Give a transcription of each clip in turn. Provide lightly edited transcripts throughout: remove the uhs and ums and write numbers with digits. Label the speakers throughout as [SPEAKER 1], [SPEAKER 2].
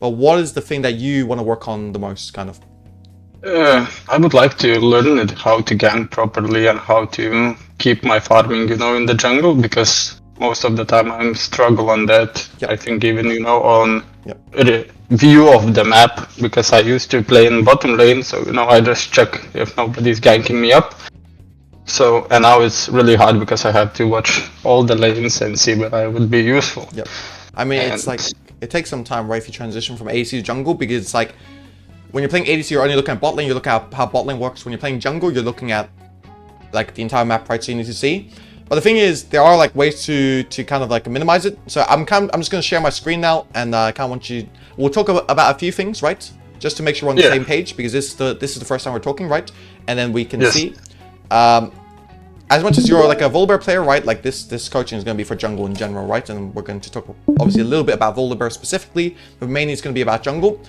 [SPEAKER 1] But what is the thing that you want to work on the most, kind of?
[SPEAKER 2] I would like to learn how to gank properly and how to keep my farming, in the jungle, because most of the time I'm struggle on that.
[SPEAKER 1] Yep.
[SPEAKER 2] I think even, on
[SPEAKER 1] Yep.
[SPEAKER 2] view of the map, because I used to play in bottom lane, so, I just check if nobody's ganking me up. So, and now it's really hard because I have to watch all the lanes and see where I would be useful.
[SPEAKER 1] Yep. I mean, it's like, it takes some time, right, if you transition from ADC to jungle, because it's like, when you're playing ADC, you're only looking at bot lane, you look at how bot lane works. When you're playing jungle, you're looking at, like, the entire map, right, so you need to see. But the thing is, there are, like, ways to kind of, like, minimize it. So I'm just going to share my screen now, and I kind of want you, we'll talk about a few things, right, just to make sure we're on the same page, because this is the first time we're talking, right, and then we can see. As much as you're like a Volibear player, right, like this coaching is going to be for jungle in general, right, and we're going to talk obviously a little bit about Volibear specifically, but mainly it's going to be about jungle.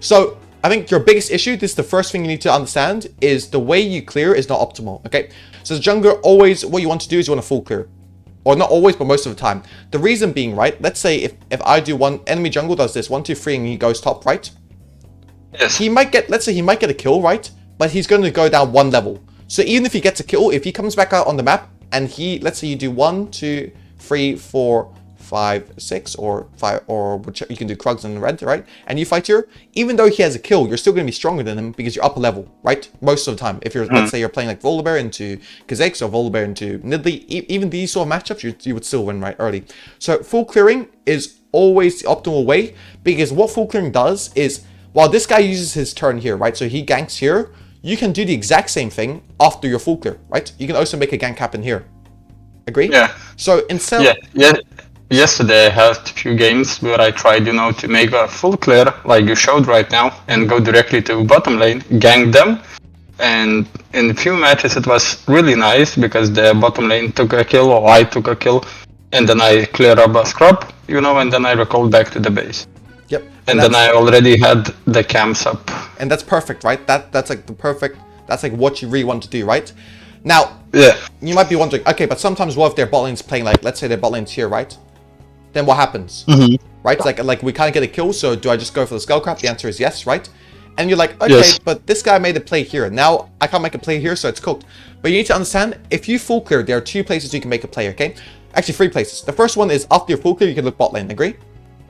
[SPEAKER 1] So I think your biggest issue, this is the first thing you need to understand, is the way you clear is not optimal, okay? So as a jungler, always what you want to do is you want to full clear. Or not always, but most of the time. The reason being, right, let's say if I do one, enemy jungle does this, 1, 2, 3, and he goes top, right?
[SPEAKER 2] Yes.
[SPEAKER 1] He might get, let's say he might get a kill, right? But he's going to go down one level. So even if he gets a kill, if he comes back out on the map, and let's say you do 1, 2, 3, 4, 5, 6, or 5, or whichever, you can do Krugs and red, right? And you fight here, even though he has a kill, you're still going to be stronger than him because you're upper level, right? Most of the time. If you're, let's say you're playing like Volibear into Kha'Zix or Volibear into Nidalee, even these sort of matchups, you would still win right early. So full clearing is always the optimal way, because what full clearing does is, while this guy uses his turn here, right? So he ganks here, you can do the exact same thing after your full clear, right? You can also make a gank happen here. Agree?
[SPEAKER 2] Yeah.
[SPEAKER 1] So instead...
[SPEAKER 2] Yeah. Yesterday I had a few games where I tried, to make a full clear, like you showed right now, and go directly to bottom lane, gank them. And in a few matches it was really nice, because the bottom lane took a kill, or I took a kill, and then I clear up a scrub, and then I recall back to the base.
[SPEAKER 1] Yep.
[SPEAKER 2] And then I already had the camps up.
[SPEAKER 1] And that's perfect, right? That's like the perfect, that's like what you really want to do, right? Now, you might be wondering, okay, but sometimes what if their bot lane's playing, like, let's say their bot lane's here, right? Then what happens? Right? It's like we can't get a kill, so do I just go for the skull crap? The answer is yes, right? And you're like, okay, but this guy made a play here. Now I can't make a play here, so it's cooked. But you need to understand, if you full clear, there are 2 places you can make a play, okay? Actually, 3 places. The first one is after your full clear, you can look bot lane, agree?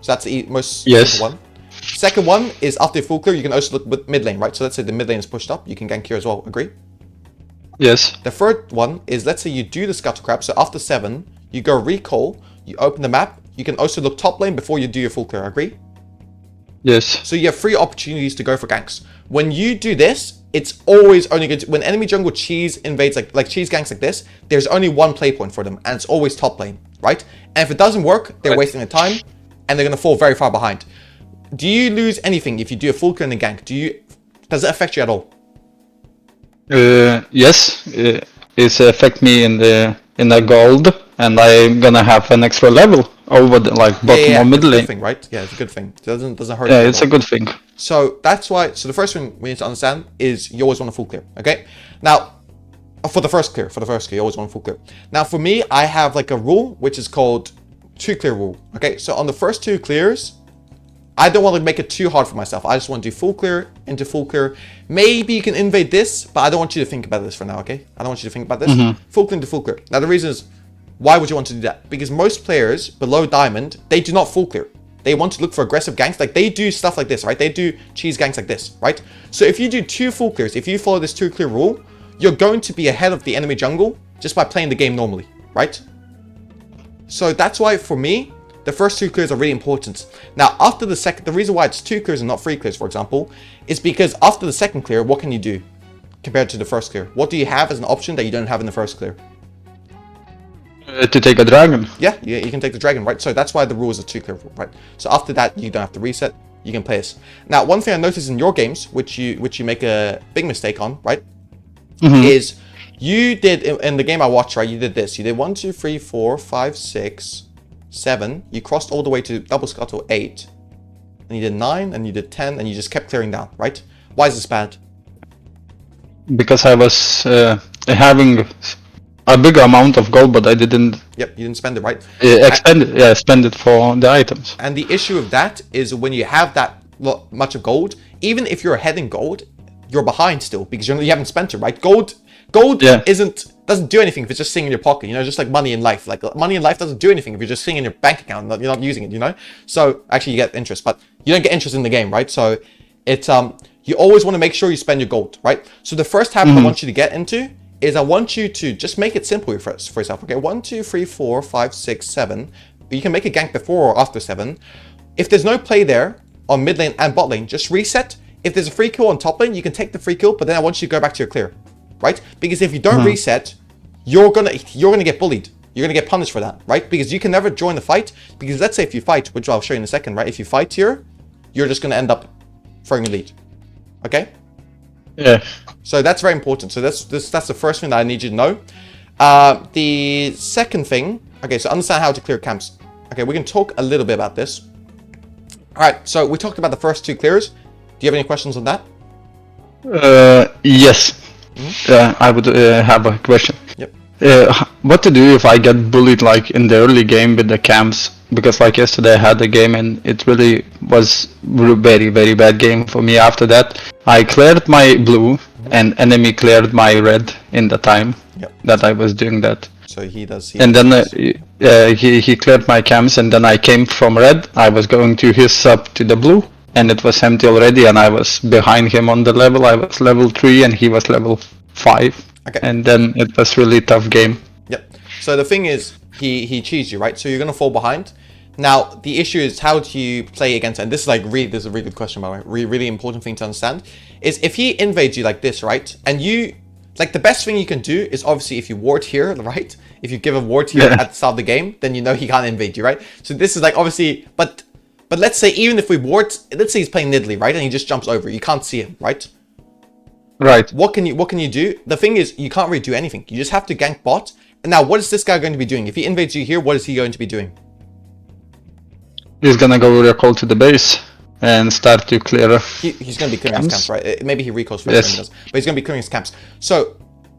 [SPEAKER 1] So that's the most simple one. Second one is after full clear, you can also look with mid lane, right? So let's say the mid lane is pushed up, you can gank here as well, agree?
[SPEAKER 2] Yes.
[SPEAKER 1] The third one is, let's say you do the scuttle crab, so after 7, you go recall, you open the map, you can also look top lane before you do your full clear, agree?
[SPEAKER 2] Yes.
[SPEAKER 1] So you have 3 opportunities to go for ganks. When you do this, it's always only good when enemy jungle cheese invades, like cheese ganks like this, there's only one play point for them, and it's always top lane, right? And if it doesn't work, they're wasting their time, and they're going to fall very far behind. Do you lose anything if you do a full clear and a gank? Does it affect you at all?
[SPEAKER 2] Yes, it affect me in the gold, and I'm gonna have an extra level over the bottom or mid lane.
[SPEAKER 1] Thing, right? Yeah, it's a good thing. It doesn't hurt.
[SPEAKER 2] Yeah, it's a good thing.
[SPEAKER 1] So that's why. So the first thing we need to understand is you always want a full clear. Okay. Now, for the first clear, you always want a full clear. Now, for me, I have like a rule which is called 2 clear rule. Okay. So on the first 2 clears, I don't want to make it too hard for myself. I just want to do full clear into full clear. Maybe you can invade this, but I don't want you to think about this for now, okay? I don't want you to think about this. Full clear into full clear. Now, the reason is, why would you want to do that? Because most players below Diamond, they do not full clear. They want to look for aggressive ganks. Like, they do stuff like this, right? They do cheese ganks like this, right? So if you do 2 full clears, if you follow this 2 clear rule, you're going to be ahead of the enemy jungle just by playing the game normally, right? So that's why, for me, the first 2 clears are really important. Now, after the second, the reason why it's 2 clears and not 3 clears, for example, is because after the second clear, what can you do compared to the first clear? What do you have as an option that you don't have in the first clear?
[SPEAKER 2] To take a dragon.
[SPEAKER 1] Yeah, you can take the dragon, right? So that's why the rule is a 2 clear rule, right? So after that, you don't have to reset. You can play this. Now, one thing I noticed in your games, which you make a big mistake on, right, is you did in the game I watched, right? You did this. You did 1, 2, 3, 4, 5, 6. 7, you crossed all the way to double scuttle 8, and you did 9, and you did 10, and you just kept clearing down, right? Why is this bad?
[SPEAKER 2] Because I was having a big amount of gold, but I didn't.
[SPEAKER 1] Yep, you didn't spend it, right?
[SPEAKER 2] Spend it for the items.
[SPEAKER 1] And the issue of that is when you have that much of gold, even if you're ahead in gold, you're behind still because you haven't spent it, right? Gold doesn't do anything if it's just sitting in your pocket, you know, just like money in life. Like money in life doesn't do anything if you're just sitting in your bank account and you're not using it, you know? So actually you get interest, but you don't get interest in the game, right? So it's you always want to make sure you spend your gold, right? So the first habit I want you to get into is I want you to just make it simple for yourself. Okay, 1, 2, 3, 4, 5, 6, 7. You can make a gank before or after 7. If there's no play there on mid lane and bot lane, just reset. If there's a free kill on top lane, you can take the free kill, but then I want you to go back to your clear, right? Because if you don't reset, you're gonna get bullied. You're gonna get punished for that, right? Because you can never join the fight. Because let's say if you fight, which I'll show you in a second, right? If you fight here, you're just gonna end up throwing a lead. Okay?
[SPEAKER 2] Yeah.
[SPEAKER 1] So that's very important. So that's the first thing that I need you to know. The second thing, okay, so understand how to clear camps. Okay, we can talk a little bit about this. All right, so we talked about the first 2 clears. Do you have any questions on that?
[SPEAKER 2] Yes. I would have a question.
[SPEAKER 1] Yep.
[SPEAKER 2] What to do if I get bullied like in the early game with the camps? Because like yesterday I had the game and it really was very, very bad game for me. After that, I cleared my blue and enemy cleared my red in the time that I was doing that.
[SPEAKER 1] So he does.
[SPEAKER 2] And then he cleared my camps, and then I came from red. I was going to his up to the blue, and it was empty already, and I was behind him on the level. I was level 3 and he was level 5.
[SPEAKER 1] Okay.
[SPEAKER 2] And then it was really tough game.
[SPEAKER 1] Yep. So the thing is, he cheesed you, right? So you're gonna fall behind. Now the issue is how do you play against? And this is this is a really good question, by the way. Really important thing to understand is if he invades you like this, right? And you like the best thing you can do is obviously if you ward here, right? If you give a ward here at the start of the game, then you know he can't invade you, right? So this is like obviously, but let's say even if we ward, let's say he's playing Nidalee, right? And he just jumps over, you can't see him, right?
[SPEAKER 2] Right.
[SPEAKER 1] What can you do? The thing is, you can't really do anything. You just have to gank bot. And now, what is this guy going to be doing? If he invades you here, what is he going to be doing?
[SPEAKER 2] He's gonna go recall to the base and start to clear.
[SPEAKER 1] He's going to be clearing his camps, right? Maybe he recalls first, but he's going to be clearing his camps. So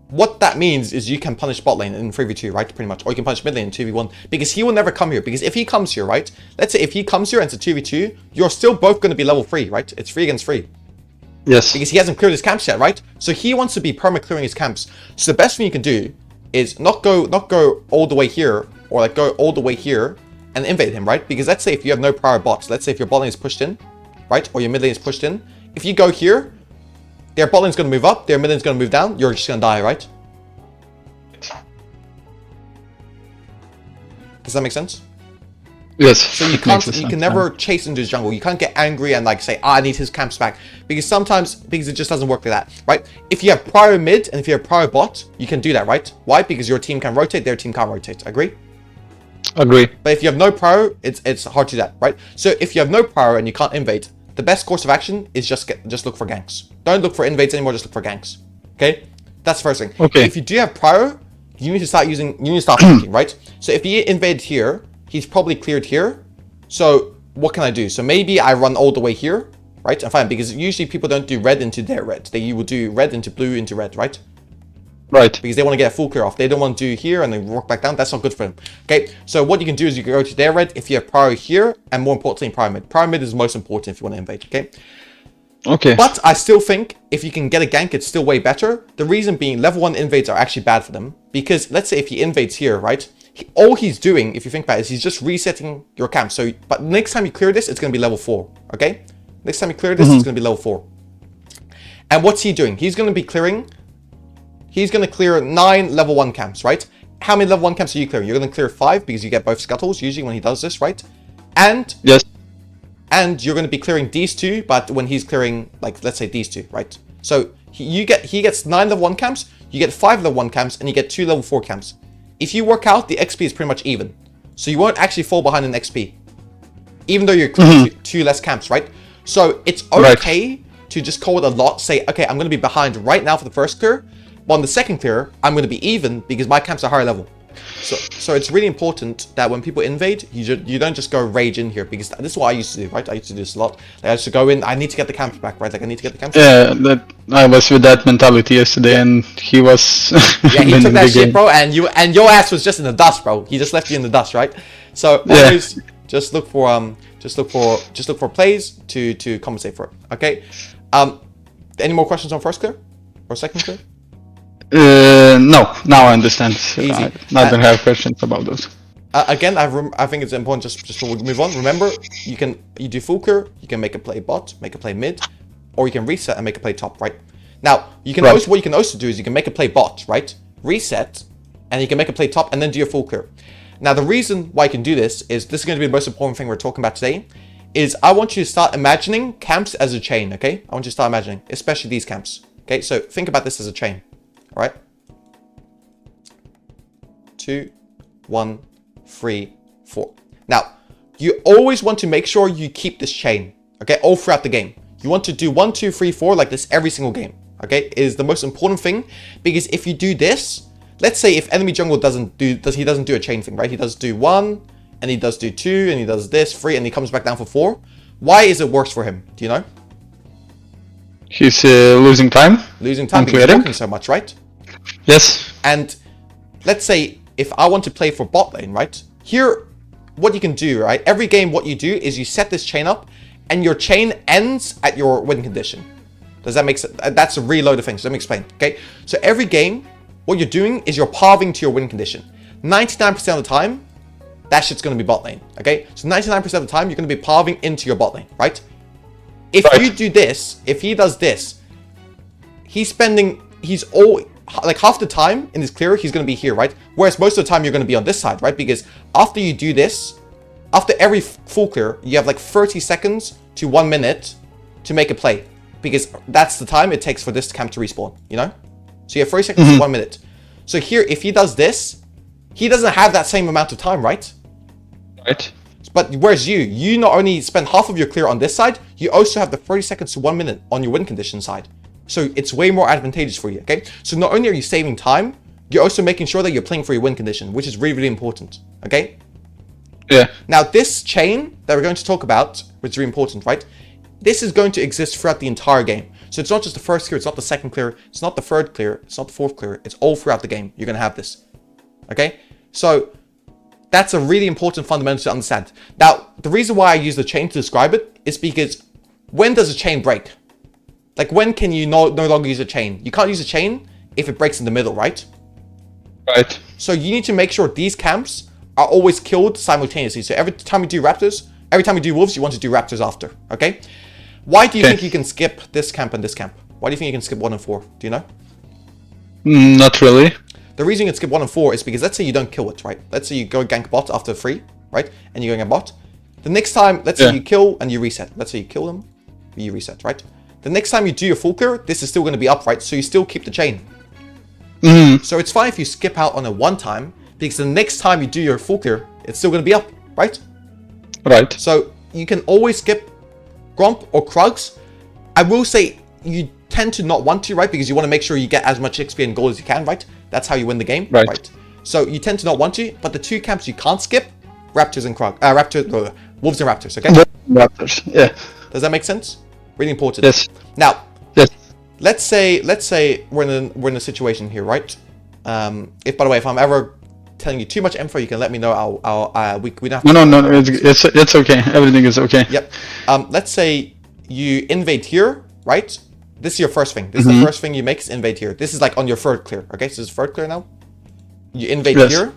[SPEAKER 1] what that means is you can punish bot lane in 3v2, right? Pretty much. Or you can punish mid lane in 2v1. Because he will never come here. Because if he comes here, right? Let's say if he comes here and it's a 2v2, you're still both going to be level 3, right? It's 3 against 3.
[SPEAKER 2] Yes.
[SPEAKER 1] Because he hasn't cleared his camps yet, right? So he wants to be perma clearing his camps. So the best thing you can do is not go all the way here, or like go all the way here and invade him, right? Because let's say if you have no prior bots, let's say if your bot lane is pushed in, right? Or your mid lane is pushed in. If you go here, their bot lane is going to move up, their mid lane is going to move down, you're just going to die, right? Does that make sense?
[SPEAKER 2] Yes.
[SPEAKER 1] So you can never chase into his jungle. You can't get angry and like say, I need his camps back. Because it just doesn't work like that, right? If you have prior mid and if you have prior bot, you can do that, right? Why? Because your team can rotate, their team can't rotate. Agree?
[SPEAKER 2] Agree.
[SPEAKER 1] But if you have no prior, it's hard to do that, right? So if you have no prior and you can't invade, the best course of action is just look for ganks. Don't look for invades anymore, just look for ganks. Okay? That's the first thing.
[SPEAKER 2] Okay.
[SPEAKER 1] If you do have prior, you need to start thinking, right? So if he invaded here, he's probably cleared here. So what can I do? So maybe I run all the way here, right? And fine, because usually people don't do red into their red. They will do red into blue into red, right?
[SPEAKER 2] Right.
[SPEAKER 1] Because they want to get a full clear off. They don't want to do here and then walk back down. That's not good for them. Okay, so what you can do is you can go to their red if you have prior here, and more importantly, prior mid. Prior mid is most important if you want to invade, okay?
[SPEAKER 2] Okay.
[SPEAKER 1] But I still think if you can get a gank, it's still way better. The reason being, level 1 invades are actually bad for them. Because let's say if he invades here, right? All he's doing, if you think about it, is he's just resetting your camp. So, but next time you clear this, it's going to be level 4, okay? Next time you clear this, it's going to be level 4. And what's he doing? He's going to be clearing... He's going to clear 9 level 1 camps, right? How many level 1 camps are you clearing? You're going to clear 5 because you get both scuttles usually when he does this, right? And
[SPEAKER 2] yes.
[SPEAKER 1] And you're going to be clearing these 2, but when he's clearing, like, let's say these 2, right? So he gets 9 level 1 camps, you get 5 level 1 camps, and you get 2 level 4 camps. If you work out, the XP is pretty much even. So you won't actually fall behind in XP. Even though you're clearing 2 less camps, right? So it's okay to just call it a lot, say, okay, I'm going to be behind right now for the first clear, but on the second clear, I'm going to be even because my camps are higher level. So it's really important that when people invade, you don't just go rage in here, because this is what I used to do, right? I used to do this a lot. Like I used to go in, I need to get the camps back, right? Like I need to get the camps back.
[SPEAKER 2] I was with that mentality yesterday, and he was.
[SPEAKER 1] Yeah, he took that shit, bro, and your ass was just in the dust, bro. He just left you in the dust, right? So always just look for Just look for plays to compensate for it. Okay. Any more questions on first clear or second clear?
[SPEAKER 2] No. Now I understand.
[SPEAKER 1] Easy.
[SPEAKER 2] I don't have questions about those.
[SPEAKER 1] Again, I think it's important just before we move on. Remember, you do full clear, you can make a play bot, make a play mid, or you can reset and make a play top, right? Now, you can what you can also do is you can make a play bot, right? Reset, and you can make a play top and then do your full clear. Now, the reason why you can do this is going to be the most important thing we're talking about today. Is I want you to start imagining camps as a chain, okay? I want you to start imagining, especially these camps. Okay, so think about this as a chain. All right. 2, 1, 3, 4. Now, you always want to make sure you keep this chain, okay, all throughout the game. You want to do 1, 2, 3, 4 like this every single game, okay? It is the most important thing, because if you do this, let's say if enemy jungle doesn't do a chain thing, right? He does do 1, and he does do 2, and he does this 3, and he comes back down for 4. Why is it worse for him? Do you know?
[SPEAKER 2] He's losing time.
[SPEAKER 1] Losing time because he's walking so much, right?
[SPEAKER 2] Yes.
[SPEAKER 1] And let's say if I want to play for bot lane, right? Here, what you can do, right? Every game, what you do is you set this chain up, and your chain ends at your win condition. Does that make sense? That's a reload of things. Let me explain, okay? So every game, what you're doing is you're pathing to your win condition. 99% of the time, that shit's going to be bot lane, okay? So 99% of the time, you're going to be pathing into your bot lane, right? If you do this, if he does this, like half the time in this clear, he's going to be here, right? Whereas most of the time, you're going to be on this side, right? Because after you do this, after every full clear, you have like 30 seconds to 1 minute to make a play. Because that's the time it takes for this camp to respawn, you know? So you have 30 seconds to 1 minute. So here, if he does this, he doesn't have that same amount of time, right?
[SPEAKER 2] Right.
[SPEAKER 1] But whereas you not only spend half of your clear on this side, you also have the 30 seconds to 1 minute on your win condition side. So it's way more advantageous for you, okay? So not only are you saving time, you're also making sure that you're playing for your win condition, which is really, really important, okay?
[SPEAKER 2] Yeah.
[SPEAKER 1] Now, this chain that we're going to talk about, which is really important, right? This is going to exist throughout the entire game. So it's not just the first clear, it's not the second clear, it's not the third clear, it's not the fourth clear, it's all throughout the game. You're going to have this, okay? So that's a really important fundamental to understand. Now, the reason why I use the chain to describe it is because when does a chain break? Like, when can you no longer use a chain? You can't use a chain if it breaks in the middle, right?
[SPEAKER 2] Right.
[SPEAKER 1] So you need to make sure these camps are always killed simultaneously. So every time you do raptors, every time you do wolves, you want to do raptors after, okay? Why do you think you can skip this camp and this camp? Why do you think you can skip 1 and 4? Do you know?
[SPEAKER 2] Not really.
[SPEAKER 1] The reason you can skip 1 and 4 is because let's say you don't kill it, right? Let's say you go gank bot after 3, right? And you're going a bot. The next time, let's say you kill and you reset. Let's say you kill them, you reset, right? The next time you do your full clear, this is still going to be up, right? So you still keep the chain. So it's fine if you skip out on a 1 time, because the next time you do your full clear, it's still going to be up, right?
[SPEAKER 2] Right.
[SPEAKER 1] So you can always skip Gromp or Krugs. I will say you tend to not want to, right? Because you want to make sure you get as much XP and gold as you can, right? That's how you win the game, right? So you tend to not want to, but the 2 camps you can't skip, Raptors and Wolves and Raptors, okay?
[SPEAKER 2] Raptors, yeah.
[SPEAKER 1] Does that make sense? Really important.
[SPEAKER 2] Yes.
[SPEAKER 1] Now,
[SPEAKER 2] yes.
[SPEAKER 1] Let's say we're in a situation here, right? If, by the way, if I'm ever telling you too much info, you can let me know. We don't have to.
[SPEAKER 2] No. It's okay. Everything is okay.
[SPEAKER 1] Yep. Let's say you invade here, right? This is your first thing. This is the first thing you make is invade here. This is like on your third clear. Okay, so this is third clear now. You invade here.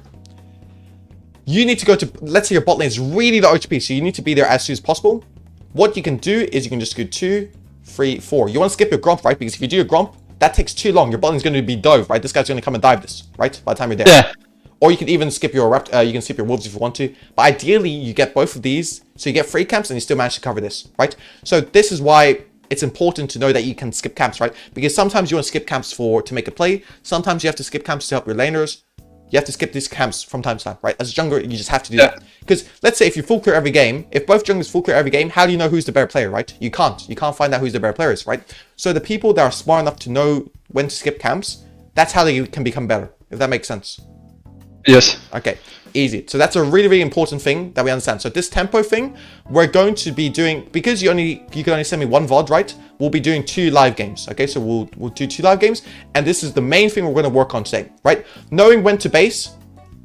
[SPEAKER 1] You need to go to, let's say your bot lane is really low HP, so you need to be there as soon as possible. What you can do is you can just go 2, 3, 4. You want to skip your Gromp, right? Because if you do your Gromp, that takes too long. Your bot lane is going to be dove, right? This guy's going to come and dive this, right? By the time you're there.
[SPEAKER 2] Yeah.
[SPEAKER 1] Or you can even skip your you can skip your wolves if you want to. But ideally, you get both of these, so you get 3 camps and you still manage to cover this, right? So this is why it's important to know that you can skip camps, right? Because sometimes you want to skip camps to make a play. Sometimes you have to skip camps to help your laners. You have to skip these camps from time to time, right? As a jungler, you just have to do that. Because let's say if you full clear every game, if both junglers full clear every game, how do you know who's the better player, right? You can't. You can't find out who's the better players, right? So the people that are smart enough to know when to skip camps, that's how they can become better, if that makes sense.
[SPEAKER 2] Yes.
[SPEAKER 1] Okay, easy. So that's a really, really important thing that we understand. So this tempo thing, we're going to be doing, because you can only send me 1 VOD, right? We'll be doing 2 live games. Okay, so we'll do 2 live games, and this is the main thing we're going to work on today, right? Knowing when to base,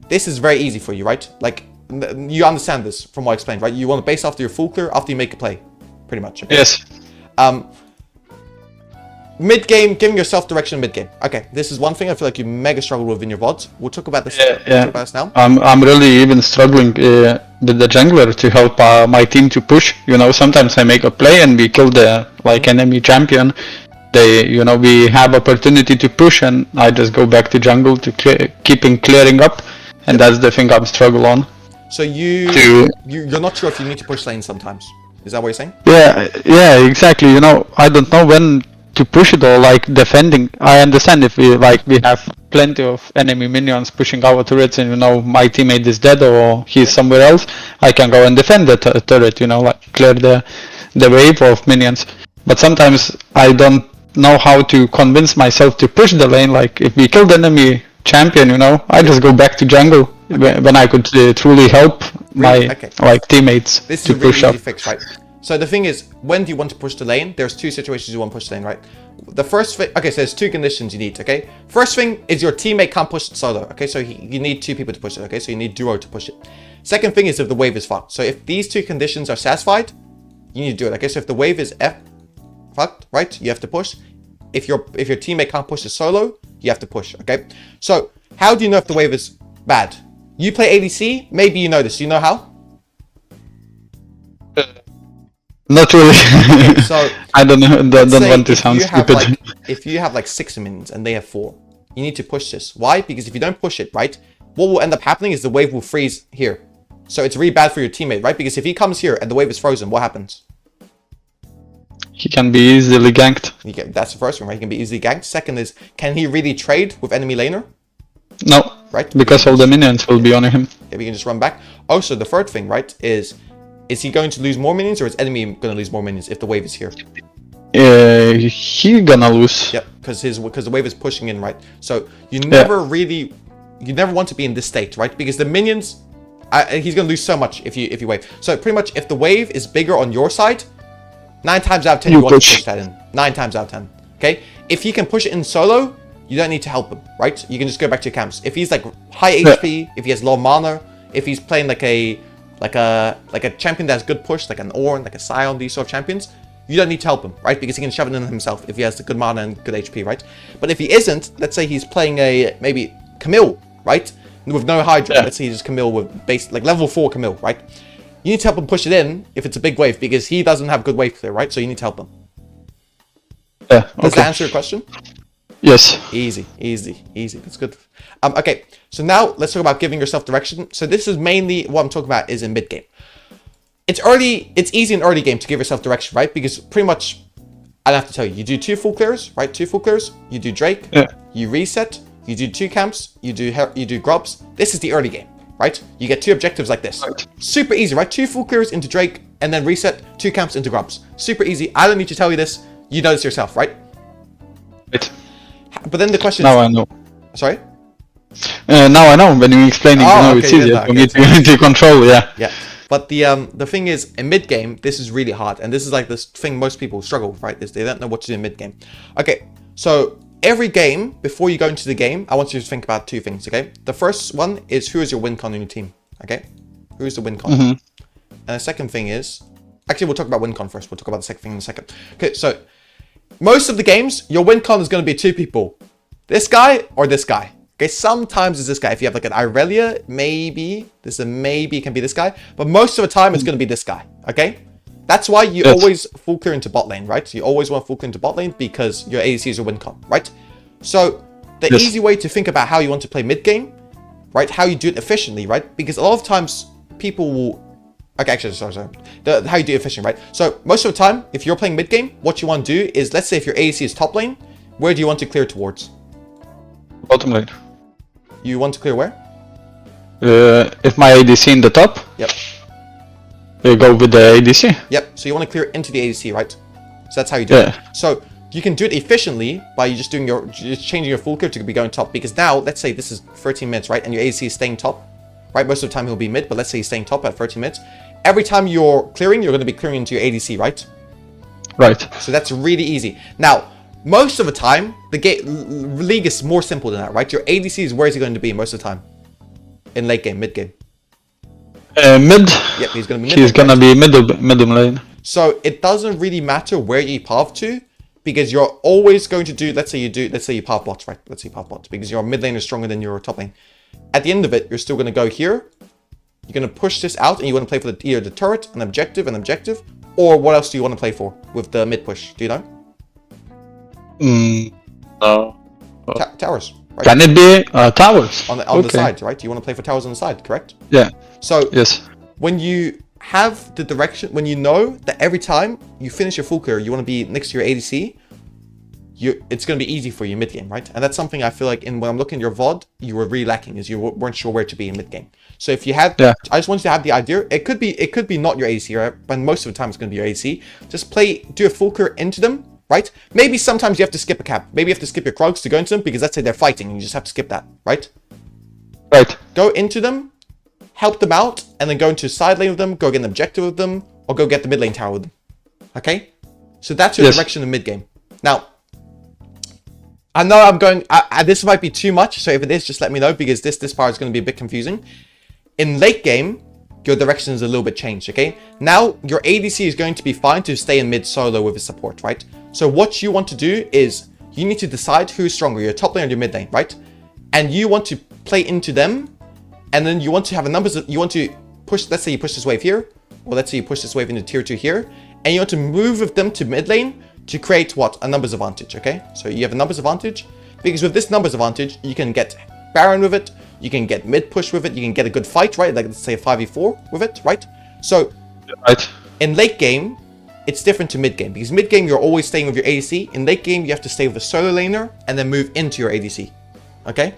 [SPEAKER 1] this is very easy for you, right? Like, You understand this from what I explained, right? You want to base after your full clear after you make a play, pretty much. Okay?
[SPEAKER 2] Yes.
[SPEAKER 1] Mid game, giving yourself direction mid game. Okay, this is one thing I feel like you mega struggle with in your VODs. We'll talk about this.
[SPEAKER 2] Yeah.
[SPEAKER 1] We'll talk about this now.
[SPEAKER 2] I'm really even struggling with the jungler to help my team to push. You know, sometimes I make a play and we kill the enemy champion. We have opportunity to push, and I just go back to jungle to keeping clearing up, and that's the thing I'm struggle on.
[SPEAKER 1] So you're not sure if you need to push lane sometimes. Is that what you're saying?
[SPEAKER 2] Yeah, exactly. You know, I don't know when to push it or like defending. I understand if we have plenty of enemy minions pushing our turrets, and my teammate is dead or he's somewhere else, I can go and defend the turret. Like clear the wave of minions. But sometimes I don't know how to convince myself to push the lane. Like if we kill the enemy champion, I just go back to jungle when I could truly help my teammates
[SPEAKER 1] this
[SPEAKER 2] to
[SPEAKER 1] is really
[SPEAKER 2] push up.
[SPEAKER 1] easy fix, right? So the thing is, when do you want to push the lane? There's two situations you want to push the lane, right? The first thing, okay, so there's two conditions you need, okay? First thing is your teammate can't push it solo, okay? So you need two people to push it, okay? So you need duo to push it. Second thing is if the wave is fucked. So if these two conditions are satisfied, you need to do it, okay? So if the wave is fucked, right? You have to push. If your teammate can't push it solo, you have to push, okay? So how do you know if the wave is bad? You play ADC, maybe you know this. Do you know how?
[SPEAKER 2] Not really.
[SPEAKER 1] Okay, so
[SPEAKER 2] I don't know. Don't want to sound stupid.
[SPEAKER 1] If you have like 6 minions and they have 4, you need to push this. Why? Because if you don't push it, right, what will end up happening is the wave will freeze here. So it's really bad for your teammate, right? Because if he comes here and the wave is frozen, what happens?
[SPEAKER 2] He can be easily ganked.
[SPEAKER 1] That's the first one, right? He can be easily ganked. Second is, can he really trade with enemy laner?
[SPEAKER 2] No.
[SPEAKER 1] Right?
[SPEAKER 2] Because all the minions will be on him.
[SPEAKER 1] If he can just run back. Also, the third thing, right, is he going to lose more minions, or is enemy going to lose more minions if the wave is here?
[SPEAKER 2] He gonna lose.
[SPEAKER 1] Yep, because the wave is pushing in, right? So you never want to be in this state, right? Because the minions, he's gonna lose so much if you wave. So pretty much, if the wave is bigger on your side, 9 times out of 10 you want to push that in. 9 times out of 10. Okay, if he can push it in solo, you don't need to help him, right? You can just go back to your camps. If he's like high HP, if he has low mana, if he's playing like a champion that has good push, like an Ornn, like a Sion, these sort of champions, you don't need to help him, right? Because he can shove it in himself if he has the good mana and good HP, right? But if he isn't, let's say he's playing a maybe Camille, right? With no Hydra, let's say he's just Camille with base like level 4 Camille, right? You need to help him push it in if it's a big wave because he doesn't have good wave clear, right? So you need to help him.
[SPEAKER 2] Yeah. Okay.
[SPEAKER 1] Does that answer your question?
[SPEAKER 2] Yes.
[SPEAKER 1] Easy. That's good. Okay, so now let's talk about giving yourself direction. So this is mainly what I'm talking about is in mid game. It's easy in early game to give yourself direction, right? Because pretty much, I don't have to tell you, you do 2 full clears, right? 2 full clears, you do Drake, you reset, you do 2 camps, you do grubs. This is the early game, right? You get 2 objectives like this. Right. Super easy, right? 2 full clears into Drake, and then reset, 2 camps into grubs. Super easy. I don't need to tell you this. You know this yourself, right?
[SPEAKER 2] Right.
[SPEAKER 1] But then the question
[SPEAKER 2] now
[SPEAKER 1] is...
[SPEAKER 2] I know.
[SPEAKER 1] Sorry?
[SPEAKER 2] Now I know. When you're explaining, it's easier for me to control,
[SPEAKER 1] Yeah. But the thing is, in mid game, this is really hard, and this is like this thing most people struggle with, right? Is they don't know what to do in mid game. Okay, so every game before you go into the game, I want you to think about 2 things. Okay, the first one is who is your win con in your team. Okay, who is the win con? And the second thing is, actually, we'll talk about win con first. We'll talk about the second thing in a second. Okay, so most of the games, your win con is going to be 2 people, this guy or this guy. Okay, sometimes it's this guy. If you have like an Irelia, maybe it can be this guy. But most of the time, it's going to be this guy. Okay, that's why you always full clear into bot lane, right? So you always want full clear into bot lane because your ADC is your win con, right? So the easy way to think about how you want to play mid game, right? How you do it efficiently, right? Because a lot of times people will. Okay, actually, sorry. How you do it efficiently, right? So most of the time, if you're playing mid game, what you want to do is, let's say if your ADC is top lane, where do you want to clear towards?
[SPEAKER 2] Bottom lane.
[SPEAKER 1] You want to clear where?
[SPEAKER 2] If my ADC in the top.
[SPEAKER 1] Yep.
[SPEAKER 2] We go with the ADC.
[SPEAKER 1] Yep. So you want to clear into the ADC, right? So that's how you do it. So you can do it efficiently by just changing your full clear to be going top. Because now, let's say this is 13 minutes, right? And your ADC is staying top, right? Most of the time he'll be mid, but let's say he's staying top at 13 minutes. Every time you're clearing, you're going to be clearing into your ADC, right?
[SPEAKER 2] Right.
[SPEAKER 1] So that's really easy. Now, most of the time, the league is more simple than that, right? Your ADC is where is he going to be most of the time? In late game, mid game?
[SPEAKER 2] Mid.
[SPEAKER 1] Yep, he's gonna be mid.
[SPEAKER 2] He's gonna be middle lane.
[SPEAKER 1] So it doesn't really matter where you path to, because you're always going to do, let's say you path bot, right? Let's say path bot, because your mid lane is stronger than your top lane. At the end of it, you're still gonna go here. You're gonna push this out, and you want to play for either the turret, an objective, or what else do you want to play for with the mid push? Do you know?
[SPEAKER 2] No.
[SPEAKER 1] Towers. Right?
[SPEAKER 2] Can it be towers?
[SPEAKER 1] On the side, right? You want to play for towers on the side, correct?
[SPEAKER 2] Yeah.
[SPEAKER 1] So
[SPEAKER 2] yes,
[SPEAKER 1] when you have the direction, when you know that every time you finish your full clear, you want to be next to your ADC, it's going to be easy for you mid game, right? And that's something I feel like when I'm looking at your VOD, you were really lacking, is you weren't sure where to be in mid game. So if you had, I just want you to have the idea. It could be not your ADC, right? But most of the time it's going to be your ADC. Just do a full clear into them. Right? Maybe sometimes you have to skip a cap. Maybe you have to skip your Krogs to go into them, because let's say they're fighting and you just have to skip that, right?
[SPEAKER 2] Right.
[SPEAKER 1] Go into them, help them out, and then go into side lane with them, go get an objective with them, or go get the mid lane tower with them. Okay? So that's your direction in mid game. Now, I know I'm going, this might be too much, so if it is, just let me know, because this part is going to be a bit confusing. In late game, your direction is a little bit changed, okay? Now, your ADC is going to be fine to stay in mid solo with his support, right? So what you want to do is, you need to decide who's stronger, your top lane or your mid lane, right? And you want to play into them, and then you want to have a numbers, you want to push, let's say you push this wave here, or let's say you push this wave into tier 2 here, and you want to move with them to mid lane to create what? A numbers advantage, okay? So you have a numbers advantage, because with this numbers advantage, you can get Baron with it, you can get mid push with it, you can get a good fight, right? Like let's say a 5v4 with it, right? So in late game, it's different to mid game, because mid game you're always staying with your ADC. In late game, you have to stay with the solo laner and then move into your ADC. Okay?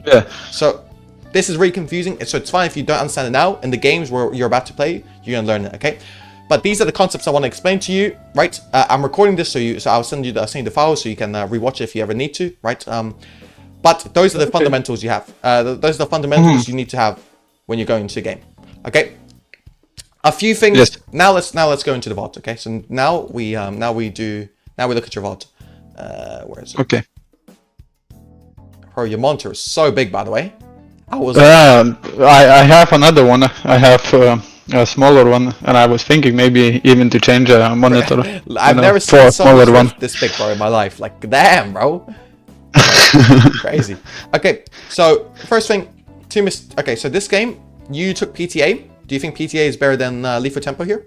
[SPEAKER 2] Yeah.
[SPEAKER 1] So this is really confusing. So it's fine if you don't understand it now. In the games where you're about to play, you're gonna learn it, okay? But these are the concepts I want to explain to you, right? I'm recording this, so I'll send you the file so you can rewatch it if you ever need to, right? But those are the fundamentals you have. Those are the fundamentals you need to have when you're going into a game. Okay. A few things.
[SPEAKER 2] Yes.
[SPEAKER 1] Now let's go into the VOD. Okay. So now we look at your VOD. Where is it?
[SPEAKER 2] Okay.
[SPEAKER 1] Bro, your monitor is so big, by the way.
[SPEAKER 2] I have another one. I have a smaller one, and I was thinking maybe even to change a monitor.
[SPEAKER 1] I've never seen smaller one this big, bro, in my life. Like, damn, bro. Crazy. Okay, so first thing, okay, so this game, you took PTA. Do you think PTA is better than Lethal Tempo here?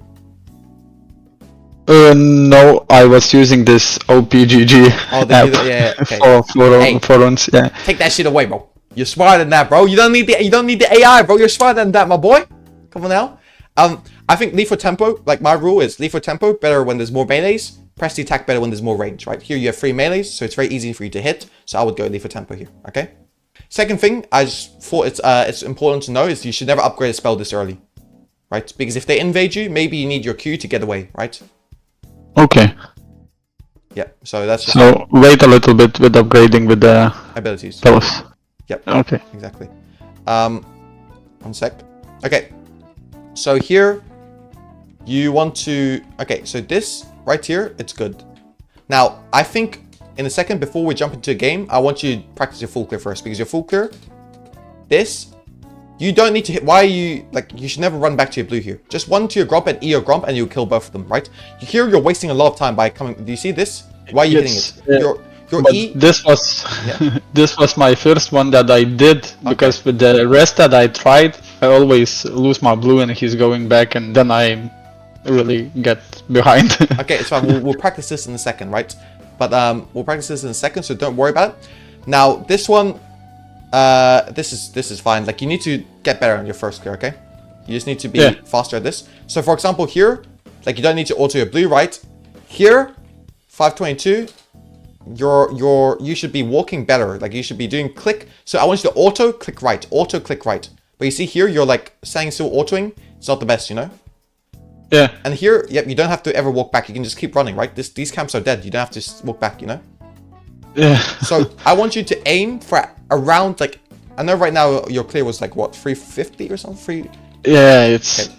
[SPEAKER 2] No, I was using this OPGG app
[SPEAKER 1] okay.
[SPEAKER 2] for runs. Yeah.
[SPEAKER 1] Take that shit away, bro. You're smarter than that, bro. You don't need the AI, bro. You're smarter than that, my boy. Come on now. I think Lethal Tempo, like my rule is Lethal Tempo better when there's more melees. Press the attack better when there's more range, right? Here you have 3 melees, so it's very easy for you to hit. So I would go Lethal Tempo here, okay? Second thing, I just thought it's important to know is you should never upgrade a spell this early, right? Because if they invade you, maybe you need your Q to get away, right?
[SPEAKER 2] Okay.
[SPEAKER 1] Yeah, so that's just...
[SPEAKER 2] So wait a little bit with upgrading with the...
[SPEAKER 1] abilities.
[SPEAKER 2] Spells.
[SPEAKER 1] Yep.
[SPEAKER 2] Okay.
[SPEAKER 1] Exactly. 1 sec. Okay. So here, you want to... Okay, so this... right here, it's good. Now, I think in a second, before we jump into a game, I want you to practice your full clear first, because your full clear, this, you don't need to hit. Why are you, like, you should never run back to your blue here. Just 1 to your Gromp and E your Gromp, and you'll kill both of them, right? Here, you're wasting a lot of time by coming. Do you see this? Why are you hitting it? Your E.
[SPEAKER 2] This was this was my first one that I did, because with the rest that I tried, I always lose my blue and he's going back, and then I really get behind.
[SPEAKER 1] Okay, it's fine. We'll practice this in a second, right? But we'll practice this in a second, so don't worry about it. Now, this one, this is fine. Like, you need to get better on your first clear, okay? You just need to be faster at this. So, for example, here, like, you don't need to auto your blue, right? Here, 522, you should be walking better. Like, you should be doing click. So I want you to auto click right, auto click right. But you see here, you're like standing still autoing. It's not the best, you know?
[SPEAKER 2] Yeah.
[SPEAKER 1] And here, yep, you don't have to ever walk back. You can just keep running, right? These camps are dead. You don't have to walk back, you know?
[SPEAKER 2] Yeah.
[SPEAKER 1] So I want you to aim for around, like, I know right now your clear was like, what, 350 or something?
[SPEAKER 2] Yeah, it's...
[SPEAKER 1] Okay.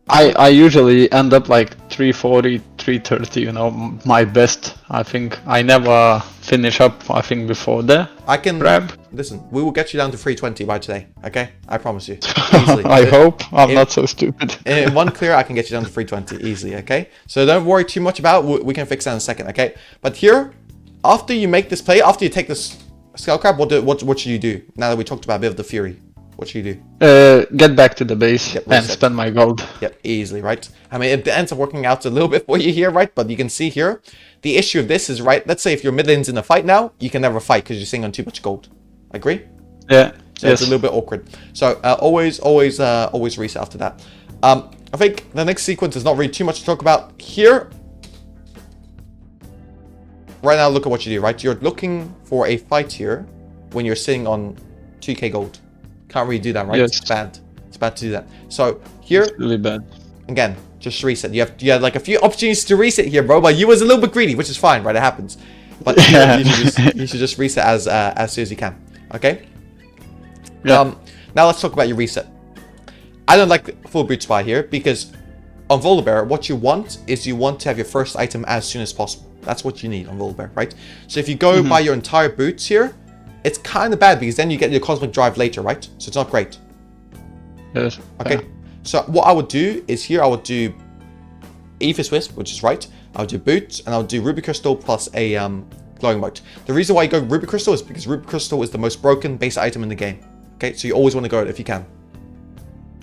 [SPEAKER 2] I usually end up like 340, 330, you know, my best. I think I never finish up, I think, before the
[SPEAKER 1] I can
[SPEAKER 2] grab.
[SPEAKER 1] listen. We will get you down to 320 by today. Okay, I promise you. Easily.
[SPEAKER 2] I hope I'm
[SPEAKER 1] in-
[SPEAKER 2] not so stupid.
[SPEAKER 1] In one clear, I can get you down to 320 easily. Okay, so don't worry too much about it. We can fix that in a second. Okay, but here, after you make this play, after you take this skull crab, what should you do? Now that we talked about a bit of the fury, what should you do?
[SPEAKER 2] Get back to the base
[SPEAKER 1] Yep,
[SPEAKER 2] and
[SPEAKER 1] reset.
[SPEAKER 2] spend my gold.
[SPEAKER 1] Yep, easily, right? I mean, it ends up working out a little bit for you here, right? But you can see here, the issue of this is, right, let's say if your mid lane's in a fight now, you can never fight because you're sitting on too much gold. Agree?
[SPEAKER 2] Yeah.
[SPEAKER 1] So it's a little bit awkward. So always reset after that. I think the next sequence is not really too much to talk about here. Right now, look at what you do, right? You're looking for a fight here when you're sitting on 2k gold. Can't really do that, right?
[SPEAKER 2] Yes.
[SPEAKER 1] It's bad. It's bad to do that. So here,
[SPEAKER 2] It's really bad.
[SPEAKER 1] again, just reset. You had like a few opportunities to reset here, bro, but you was a little bit greedy, which is fine, right? It happens. But
[SPEAKER 2] Yeah.
[SPEAKER 1] you should just reset as soon as you can. Okay?
[SPEAKER 2] Yeah.
[SPEAKER 1] Now let's talk about your reset. I don't like full boot spy here because on Volibear, what you want is you want to have your first item as soon as possible. That's what you need on Volibear, right? So if you go buy your entire boots here, it's kind of bad because then you get your cosmic drive later, right? So it's not great.
[SPEAKER 2] Yes.
[SPEAKER 1] Okay. So what I would do is here I would do Aethys Wisp, which is right. I would do boots and I would do Ruby Crystal plus a glowing mote. The reason why you go Ruby Crystal is because Ruby Crystal is the most broken base item in the game. Okay, so you always want to go it if you can.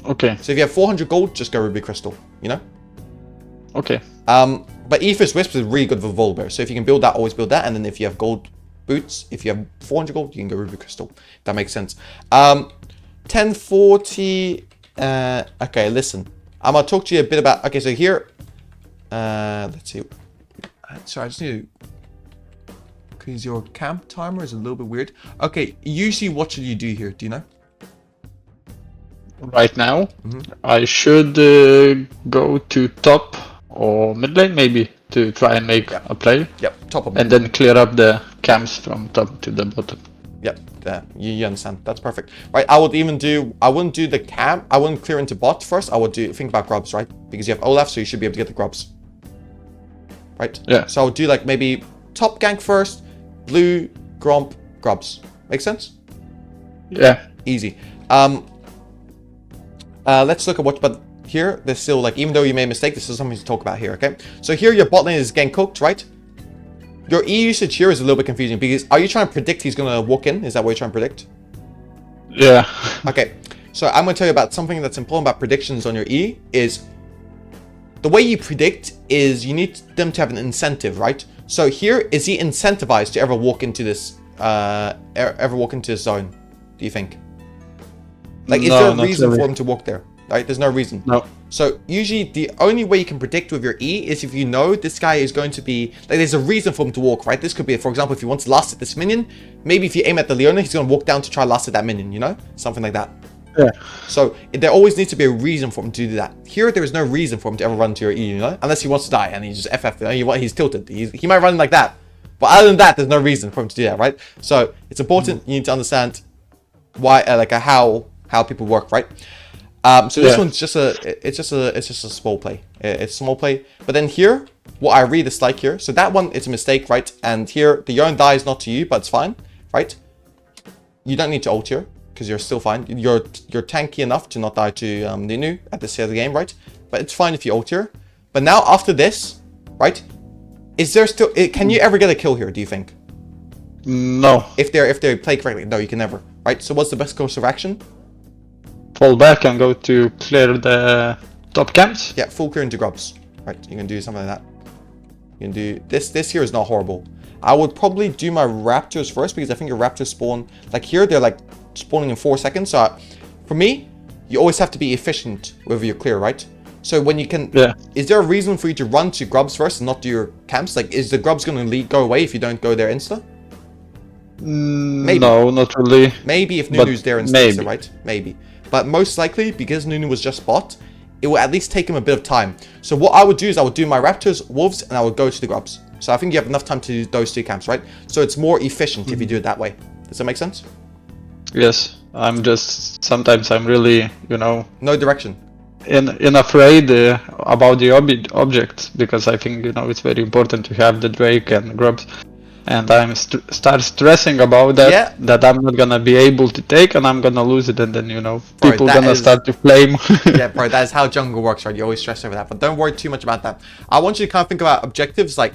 [SPEAKER 2] Okay.
[SPEAKER 1] So if you have 400 gold, just go Ruby Crystal, you know?
[SPEAKER 2] Okay.
[SPEAKER 1] But Aethys Wisp is really good for Volibear. So if you can build that, always build that. And then if you have gold boots, if you have 400 gold, you can go Ruby Crystal. That makes sense. 1040. Okay, listen. I'm going to talk to you a bit about... Okay, so here... let's see. Sorry, I just need to... Because your camp timer is a little bit weird. Okay, usually what should you do here? Do you know?
[SPEAKER 2] Right now, I should go to top or mid lane maybe to try and make a play.
[SPEAKER 1] Yep, top of
[SPEAKER 2] And then clear up the camps from top to the bottom.
[SPEAKER 1] Yep, you understand. That's perfect. Right, I wouldn't do the camp. I wouldn't clear into bot first. I would think about grubs, right? Because you have Olaf, so you should be able to get the grubs. Right?
[SPEAKER 2] Yeah.
[SPEAKER 1] So I would do like maybe top gank first, blue, gromp, grubs. Make sense?
[SPEAKER 2] Yeah.
[SPEAKER 1] Easy. Let's look at what, but here, there's still like, even though you made a mistake, this is something to talk about here, okay? So here your bot lane is getting cooked, right? Your E usage here is a little bit confusing because are you trying to predict he's going to walk in? Is that what you're trying to predict?
[SPEAKER 2] Yeah.
[SPEAKER 1] Okay, so I'm going to tell you about something that's important about predictions on your E is the way you predict is you need them to have an incentive, right? So here, is he incentivized to ever walk into this, zone, do you think? Like, is
[SPEAKER 2] No,
[SPEAKER 1] there a
[SPEAKER 2] not
[SPEAKER 1] reason
[SPEAKER 2] really.
[SPEAKER 1] for him to walk there? Right? There's no reason.
[SPEAKER 2] No.
[SPEAKER 1] So usually the only way you can predict with your E is if you know this guy is going to be, like there's a reason for him to walk, right? This could be, for example, if he wants to last at this minion, maybe if you aim at the Leona, he's going to walk down to try last at that minion, you know? Something like that.
[SPEAKER 2] Yeah.
[SPEAKER 1] So there always needs to be a reason for him to do that. Here, there is no reason for him to ever run to your E, you know? Unless he wants to die and he's just FF, you know? He's tilted. He might run like that. But other than that, there's no reason for him to do that, right? So it's important you need to understand why, how people work, right? So this one's just it's just a small play. It's a small play. But then here, what I read is like here. So that one, it's a mistake, right? And here, the Yarn dies not to you, but it's fine, right? You don't need to ult here because you're still fine. You're tanky enough to not die to Nunu at this stage of the game, right? But it's fine if you ult here. But now after this, right? Is there still? Can you ever get a kill here? Do you think?
[SPEAKER 2] No.
[SPEAKER 1] If they play correctly, no, you can never, right? So what's the best course of action?
[SPEAKER 2] Fall back and go to clear the top camps.
[SPEAKER 1] Yeah, full clear into grubs. Right, you can do something like that. You can do this. This here is not horrible. I would probably do my raptors first because I think your raptors spawn like here. They're like spawning in 4 seconds. So for me, you always have to be efficient with your clear, right? So when you can, is there a reason for you to run to grubs first and not do your camps? Like, is the grubs going to go away if you don't go there insta? Maybe.
[SPEAKER 2] No, not really.
[SPEAKER 1] Maybe if Nunu's there insta, right? Maybe. But most likely, because Nunu was just bot, it will at least take him a bit of time. So what I would do is I would do my raptors, wolves, and I would go to the grubs. So I think you have enough time to do those 2 camps, right? So it's more efficient if you do it that way. Does that make sense?
[SPEAKER 2] Yes. Sometimes I'm really,
[SPEAKER 1] No direction.
[SPEAKER 2] afraid about the objects, because I think it's very important to have the Drake and grubs, and I'm start stressing about that.
[SPEAKER 1] Yeah.
[SPEAKER 2] That I'm not gonna be able to take, and I'm gonna lose it, and then
[SPEAKER 1] Bro,
[SPEAKER 2] people
[SPEAKER 1] that
[SPEAKER 2] gonna
[SPEAKER 1] is-
[SPEAKER 2] start to flame.
[SPEAKER 1] Yeah, bro, that is how jungle works, right? You always stress over that, but don't worry too much about that. I want you to kind of think about objectives. Like,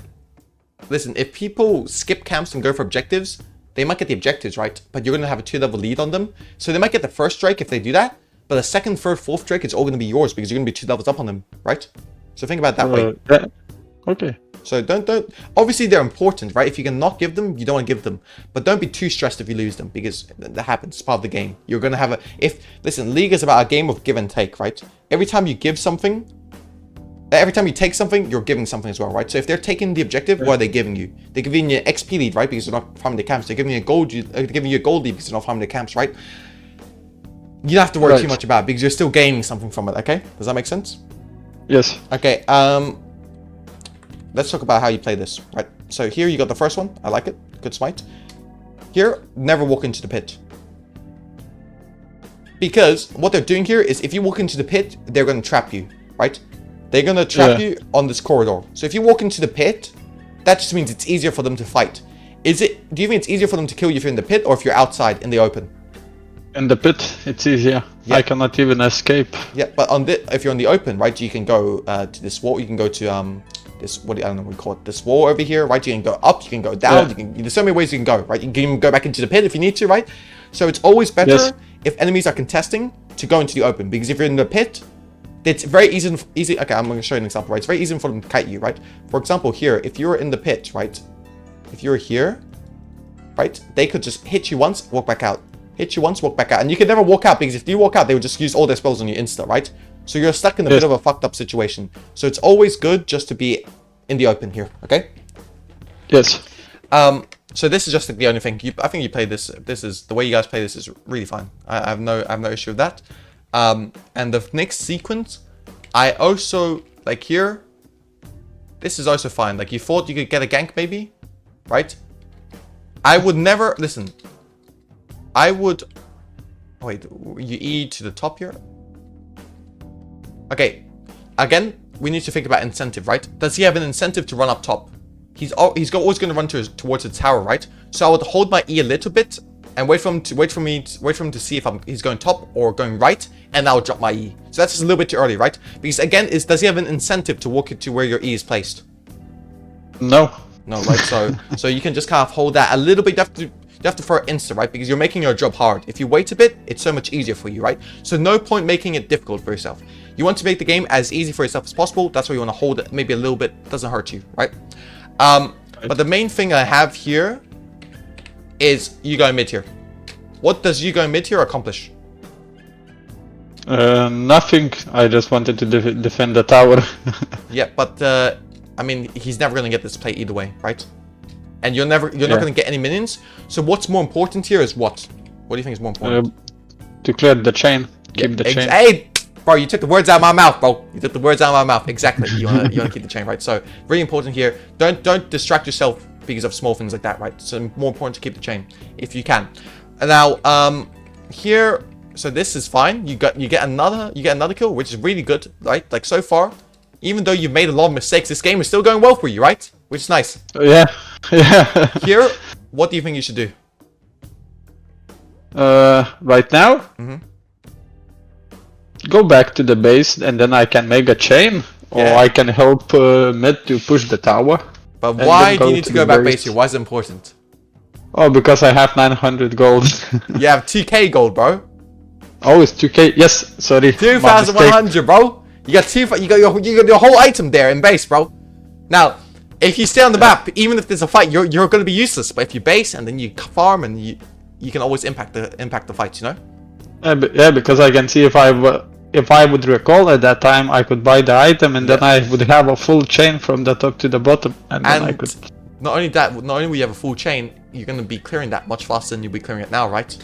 [SPEAKER 1] listen, if people skip camps and go for objectives, they might get the objectives, right? But you're gonna have a 2-level lead on them, so they might get the first Drake if they do that. But the second, third, fourth Drake is all gonna be yours because you're gonna be 2 levels up on them, right? So think about it that way.
[SPEAKER 2] Yeah. Okay.
[SPEAKER 1] So don't. Obviously, they're important, right? If you can not give them, you don't want to give them. But don't be too stressed if you lose them, because that happens. It's part of the game. You're gonna have listen, League is about a game of give and take, right? Every time you give something, every time you take something, you're giving something as well, right? So if they're taking the objective, what are they giving you? They're giving you XP lead, right? Because they're not farming the camps. They're giving you a gold. They're giving you a gold lead because they're not farming the camps, right? You don't have to worry too much about it because you're still gaining something from it. Okay? Does that make sense?
[SPEAKER 2] Yes.
[SPEAKER 1] Okay. Let's talk about how you play this, right? So here you got the first one. I like it. Good smite. Here, never walk into the pit. Because what they're doing here is if you walk into the pit, they're going to trap you, right? They're going to trap you on this corridor. So if you walk into the pit, that just means it's easier for them to fight. Do you think it's easier for them to kill you if you're in the pit or if you're outside in the open?
[SPEAKER 2] In the pit, it's easier.
[SPEAKER 1] Yeah.
[SPEAKER 2] I cannot even escape.
[SPEAKER 1] Yeah, but if you're in the open, right, you can go to this wall. You can go to this, I don't know what we call it, this wall over here, right? You can go up, you can go down. There's so many ways you can go, right? You can even go back into the pit if you need to, right? So it's always better if enemies are contesting to go into the open, because if you're in the pit, it's very easy. Okay, I'm going to show you an example, right? It's very easy for them to kite you, right? For example, here, if you're in the pit, right? If you're here, right? They could just hit you once, walk back out. Hit you once, walk back out. And you can never walk out, because if you walk out, they would just use all their spells on you insta, right? So you're stuck in a bit of a fucked up situation. So it's always good just to be in the open here, okay?
[SPEAKER 2] Yes.
[SPEAKER 1] So this is just like the only thing. I think you play this. This is the way you guys play this is really fine. I have no issue with that. And the next sequence, I also like here. This is also fine. Like you thought you could get a gank maybe, right? I would never listen. I would. Oh, wait, you E to the top here. Okay, again, we need to think about incentive, right? Does he have an incentive to run up top? He's always going to run towards the tower, right? So I would hold my E a little bit and wait for him to see if he's going top or going right, and I'll drop my E. So that's just a little bit too early, right? Because again, does he have an incentive to walk it to where your E is placed?
[SPEAKER 2] No.
[SPEAKER 1] No, right? So you can just kind of hold that a little bit. You have to throw it insta, right? Because you're making your job hard. If you wait a bit, it's so much easier for you, right? So no point making it difficult for yourself. You want to make the game as easy for yourself as possible. That's why you want to hold it maybe a little bit. Doesn't hurt you, right? But the main thing I have here is you going mid here. What does you going mid here accomplish?
[SPEAKER 2] Nothing. I just wanted to defend the tower.
[SPEAKER 1] Yeah, but I mean, he's never going to get this play either way, right? And you're not going to get any minions. So what's more important here is what? What do you think is more important?
[SPEAKER 2] To clear the chain. Keep the chain.
[SPEAKER 1] Hey, bro, you took the words out of my mouth, bro. You took the words out of my mouth. Exactly. You want to keep the chain, right? So really important here. Don't distract yourself because of small things like that, right? So more important to keep the chain if you can. And now here, so this is fine. You get another kill, which is really good, right? Like so far, even though you've made a lot of mistakes, this game is still going well for you, right? Which is nice.
[SPEAKER 2] Yeah. Yeah.
[SPEAKER 1] Here, what do you think you should do?
[SPEAKER 2] Right now, go back to the base, and then I can make a chain, or I can help mid to push the tower.
[SPEAKER 1] But why do you need to go back base here? Why is it important?
[SPEAKER 2] Oh, because I have 900 gold.
[SPEAKER 1] You have 2k gold, bro.
[SPEAKER 2] Oh, it's 2k. Yes, sorry.
[SPEAKER 1] 2,100, bro. You got your whole item there in base, bro. Now, if you stay on the map, even if there's a fight, you're going to be useless. But if you base and then you farm and you can always impact the fights, you know?
[SPEAKER 2] Yeah, because I can see if I would recall at that time, I could buy the item, and then I would have a full chain from the top to the bottom, and then I could.
[SPEAKER 1] Not only will you have a full chain, you're going to be clearing that much faster than you'll be clearing it now, right?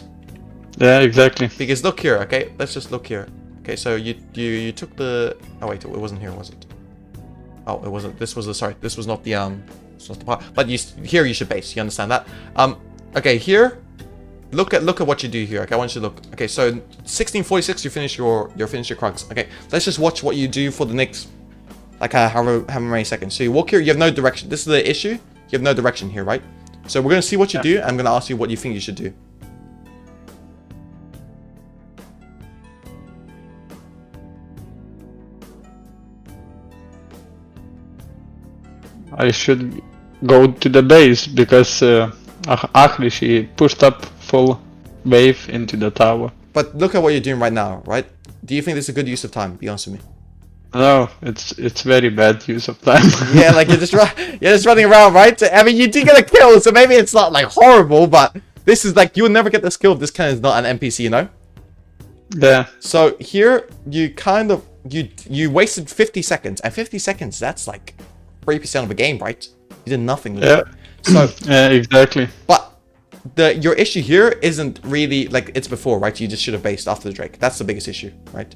[SPEAKER 2] Yeah, exactly.
[SPEAKER 1] Because look here, okay? Let's just look here. Okay, so you took the. Oh wait, it wasn't here, was it? Oh, it wasn't. This was not the part. But here you should base. You understand that? Okay, here. look at what you do here. Okay, I want you to look. Okay, so 1646, you finish your Krugs. Okay, let's just watch what you do for the next, like however many seconds. So you walk here, you have no direction. This is the issue. You have no direction here, right? So we're gonna see what you do. I'm gonna ask you what you think you should do.
[SPEAKER 2] I should go to the base because Ahri, she pushed up full wave into the tower.
[SPEAKER 1] But look at what you're doing right now, right? Do you think this is a good use of time? Be honest with me.
[SPEAKER 2] No, it's very bad use of time.
[SPEAKER 1] Yeah, like you're just running around, right? I mean, you do get a kill, so maybe it's not like horrible, but this is like, you'll never get this kill if this kind of is not an NPC, you know?
[SPEAKER 2] Yeah.
[SPEAKER 1] So here you kind of you wasted 50 seconds, and 50 seconds, that's like 3% of a game, right? You did nothing with it. So
[SPEAKER 2] yeah, exactly.
[SPEAKER 1] But your issue here isn't really like it's before, right? You just should have based after the Drake. That's the biggest issue, right?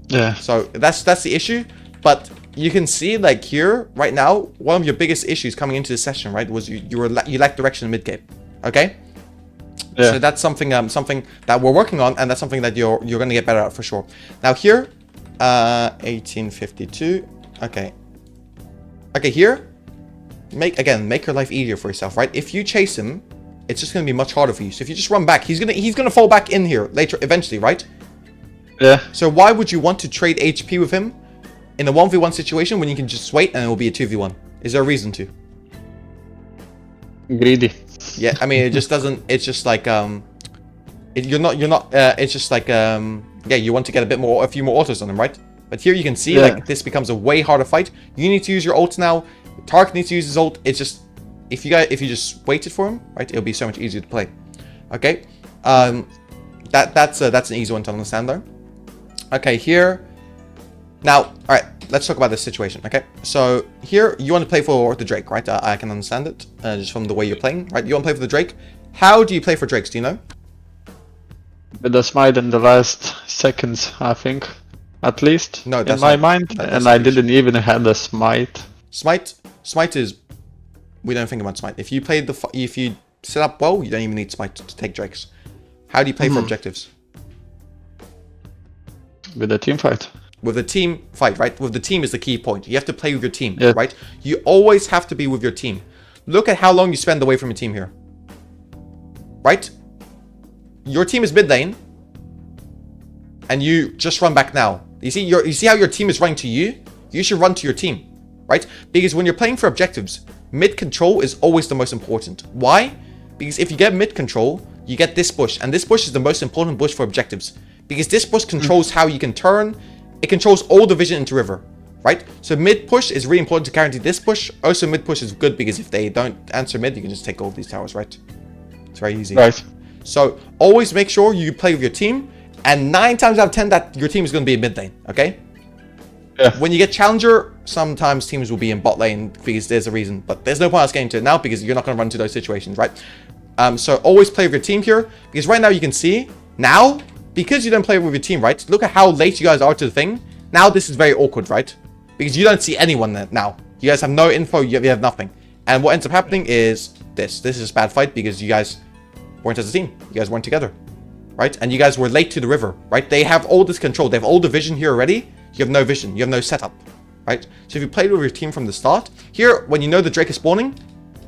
[SPEAKER 2] Yeah.
[SPEAKER 1] So that's the issue. But you can see like here right now, one of your biggest issues coming into this session, right, was you lack direction in mid game. Okay.
[SPEAKER 2] Yeah.
[SPEAKER 1] So that's something that we're working on, and that's something that you're gonna get better at for sure. Now here, 1852. Okay. Okay, here, make your life easier for yourself, right? If you chase him, it's just gonna be much harder for you. So if you just run back, he's gonna fall back in here later, eventually, right?
[SPEAKER 2] Yeah.
[SPEAKER 1] So why would you want to trade HP with him in a 1v1 situation when you can just wait and it will be a 2v1? Is there a reason to?
[SPEAKER 2] Greedy.
[SPEAKER 1] Yeah, I mean, it just doesn't. It's just like you're not. It's just like yeah, you want to get a few more autos on him, right? But here you can see like this becomes a way harder fight. You need to use your ult now. Tark needs to use his ult. It's just if you just waited for him, right, it'll be so much easier to play. Okay, that's an easy one to understand though. Okay, here now, all right, let's talk about this situation. Okay, so here you want to play for the Drake, right? I can understand it just from the way you're playing, right? You want to play for the Drake. How do you play for Drakes? Do you know?
[SPEAKER 2] With the smite in the last seconds, I think, at least.
[SPEAKER 1] No, that's
[SPEAKER 2] in my
[SPEAKER 1] not,
[SPEAKER 2] mind, and I didn't even have the smite.
[SPEAKER 1] Smite is, we don't think about smite. If you if you set up well, you don't even need smite to take Drakes. How do you play for objectives?
[SPEAKER 2] With a team fight.
[SPEAKER 1] With a team fight, right? With the team is the key point. You have to play with your team,
[SPEAKER 2] yeah.
[SPEAKER 1] Right? You always have to be with your team. Look at how long you spend away from your team here. Right? Your team is mid lane, and you just run back now. You see how your team is running to you? You should run to your team, right? Because when you're playing for objectives, mid control is always the most important. Why? Because if you get mid control, you get this bush, and this bush is the most important bush for objectives. Because this bush controls how you can turn. It controls all the vision into river, right? So mid push is really important to guarantee this push. Also mid push is good because if they don't answer mid, you can just take all of these towers, right? It's very easy.
[SPEAKER 2] Right.
[SPEAKER 1] So always make sure you play with your team, and 9 times out of 10 that your team is going to be in mid lane, okay?
[SPEAKER 2] Yeah.
[SPEAKER 1] When you get challenger, sometimes teams will be in bot lane because there's a reason, but there's no point us getting to it now because you're not going to run into those situations, right? So always play with your team here, because right now you can see now, because you don't play with your team, right? Look at how late you guys are to the thing. Now this is very awkward, right? Because you don't see anyone now. You guys have no info, you have nothing. And what ends up happening is this. This is a bad fight because you guys weren't as a team. You guys weren't together, right? And you guys were late to the river, right? They have all this control. They have all the vision here already. You have no vision. You have no setup, right? So if you played with your team from the start, here, when you know the Drake is spawning,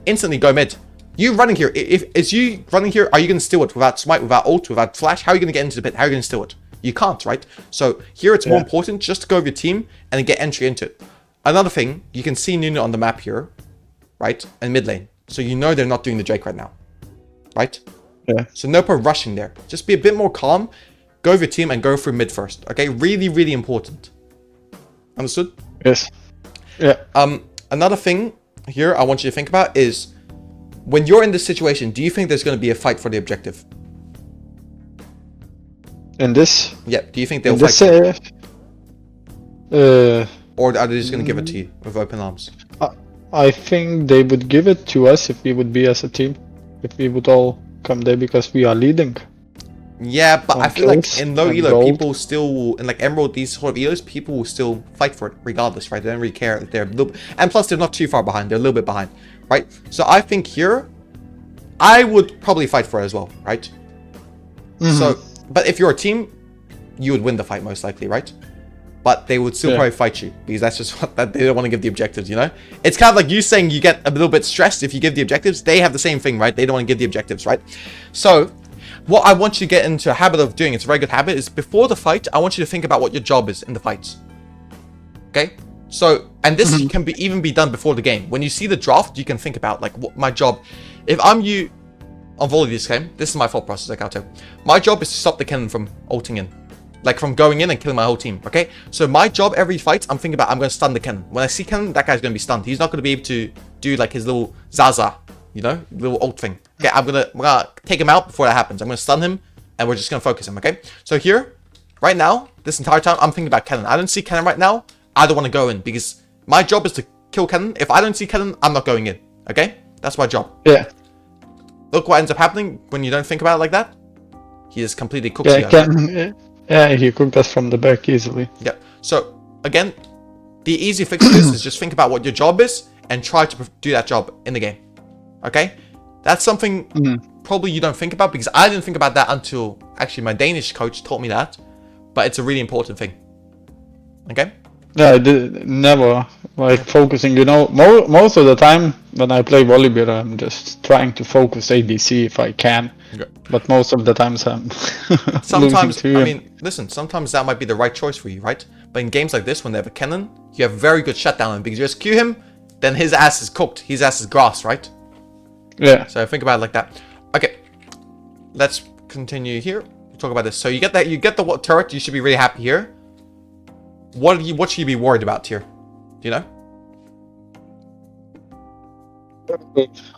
[SPEAKER 1] instantly go mid. You running here, if it's you running here, are you going to steal it without smite, without ult, without flash? How are you going to get into the pit? How are you going to steal it? You can't, right? So here it's more important just to go with your team and then get entry into it. Another thing, you can see Nunu on the map here, right? And mid lane. So you know they're not doing the Drake right now, right?
[SPEAKER 2] Yeah.
[SPEAKER 1] So no point rushing there. Just be a bit more calm. Go with your team and go through mid first. Okay, really, really important. Understood?
[SPEAKER 2] Yes. Yeah.
[SPEAKER 1] Another thing here I want you to think about is when you're in this situation, do you think there's going to be a fight for the objective?
[SPEAKER 2] In this?
[SPEAKER 1] Yeah. Do you think they'll fight? Or are they just going to give it to you with open arms?
[SPEAKER 2] I think they would give it to us if we would be as a team. If we would all come there because we are leading.
[SPEAKER 1] Yeah, but I feel like in low elo,
[SPEAKER 2] gold.
[SPEAKER 1] people still will, in like Emerald, these sort of elos, people will still fight for it regardless, right? They don't really care if they're a little, and plus they're not too far behind. They're a little bit behind, right? So I think here, I would probably fight for it as well, right? So, but if you're a team, you would win the fight most likely, right? But they would still probably fight you because that's just what that they don't want to give the objectives, you know? It's kind of like you saying you get a little bit stressed if you give the objectives. They have the same thing, right? They don't want to give the objectives, right? So, what I want you to get into a habit of doing, it's a very good habit, is before the fight, I want you to think about what your job is in the fights. Okay? So, and this can be even be done before the game. When you see the draft, you can think about, like, what my job... If I'm you on volley this game, this is my thought process, like I'll tell you. My job is to stop the cannon from ulting in. Like, from going in and killing my whole team, okay? So my job every fight, I'm thinking about, I'm going to stun the cannon. When I see cannon, that guy's going to be stunned. He's not going to be able to do, like, his little Zaza, you know? Little ult thing. Okay, I'm gonna take him out before that happens. I'm going to stun him, and we're just going to focus him, okay? So here, right now, this entire time, I'm thinking about cannon. I don't see cannon right now. I don't want to go in, because my job is to kill cannon. If I don't see cannon, I'm not going in, okay? That's my job.
[SPEAKER 2] Yeah.
[SPEAKER 1] Look what ends up happening when you don't think about it like that. He is completely cooked.
[SPEAKER 2] Yeah, he cooked us from the back easily.
[SPEAKER 1] Yeah. So, again, the easy fix to this is just think about what your job is and try to do that job in the game. Okay? That's something probably you don't think about, because I didn't think about that until actually my Danish coach taught me that. But it's a really important thing. Okay?
[SPEAKER 2] Yeah, I did never like focusing. You know, most of the time when I play volleyball, I'm just trying to focus ADC if I can.
[SPEAKER 1] Okay.
[SPEAKER 2] But most of the times I'm
[SPEAKER 1] sometimes,
[SPEAKER 2] losing to
[SPEAKER 1] I mean, listen, sometimes that might be the right choice for you, right? But in games like this, when they have a cannon, you have very good shutdown on him, because you just Q him, then his ass is cooked. His ass is grass, right?
[SPEAKER 2] Yeah.
[SPEAKER 1] So think about it like that. Okay, let's continue here. We'll talk about this. So you get that, you get the turret. You should be really happy here. What should you be worried about here? Do you know?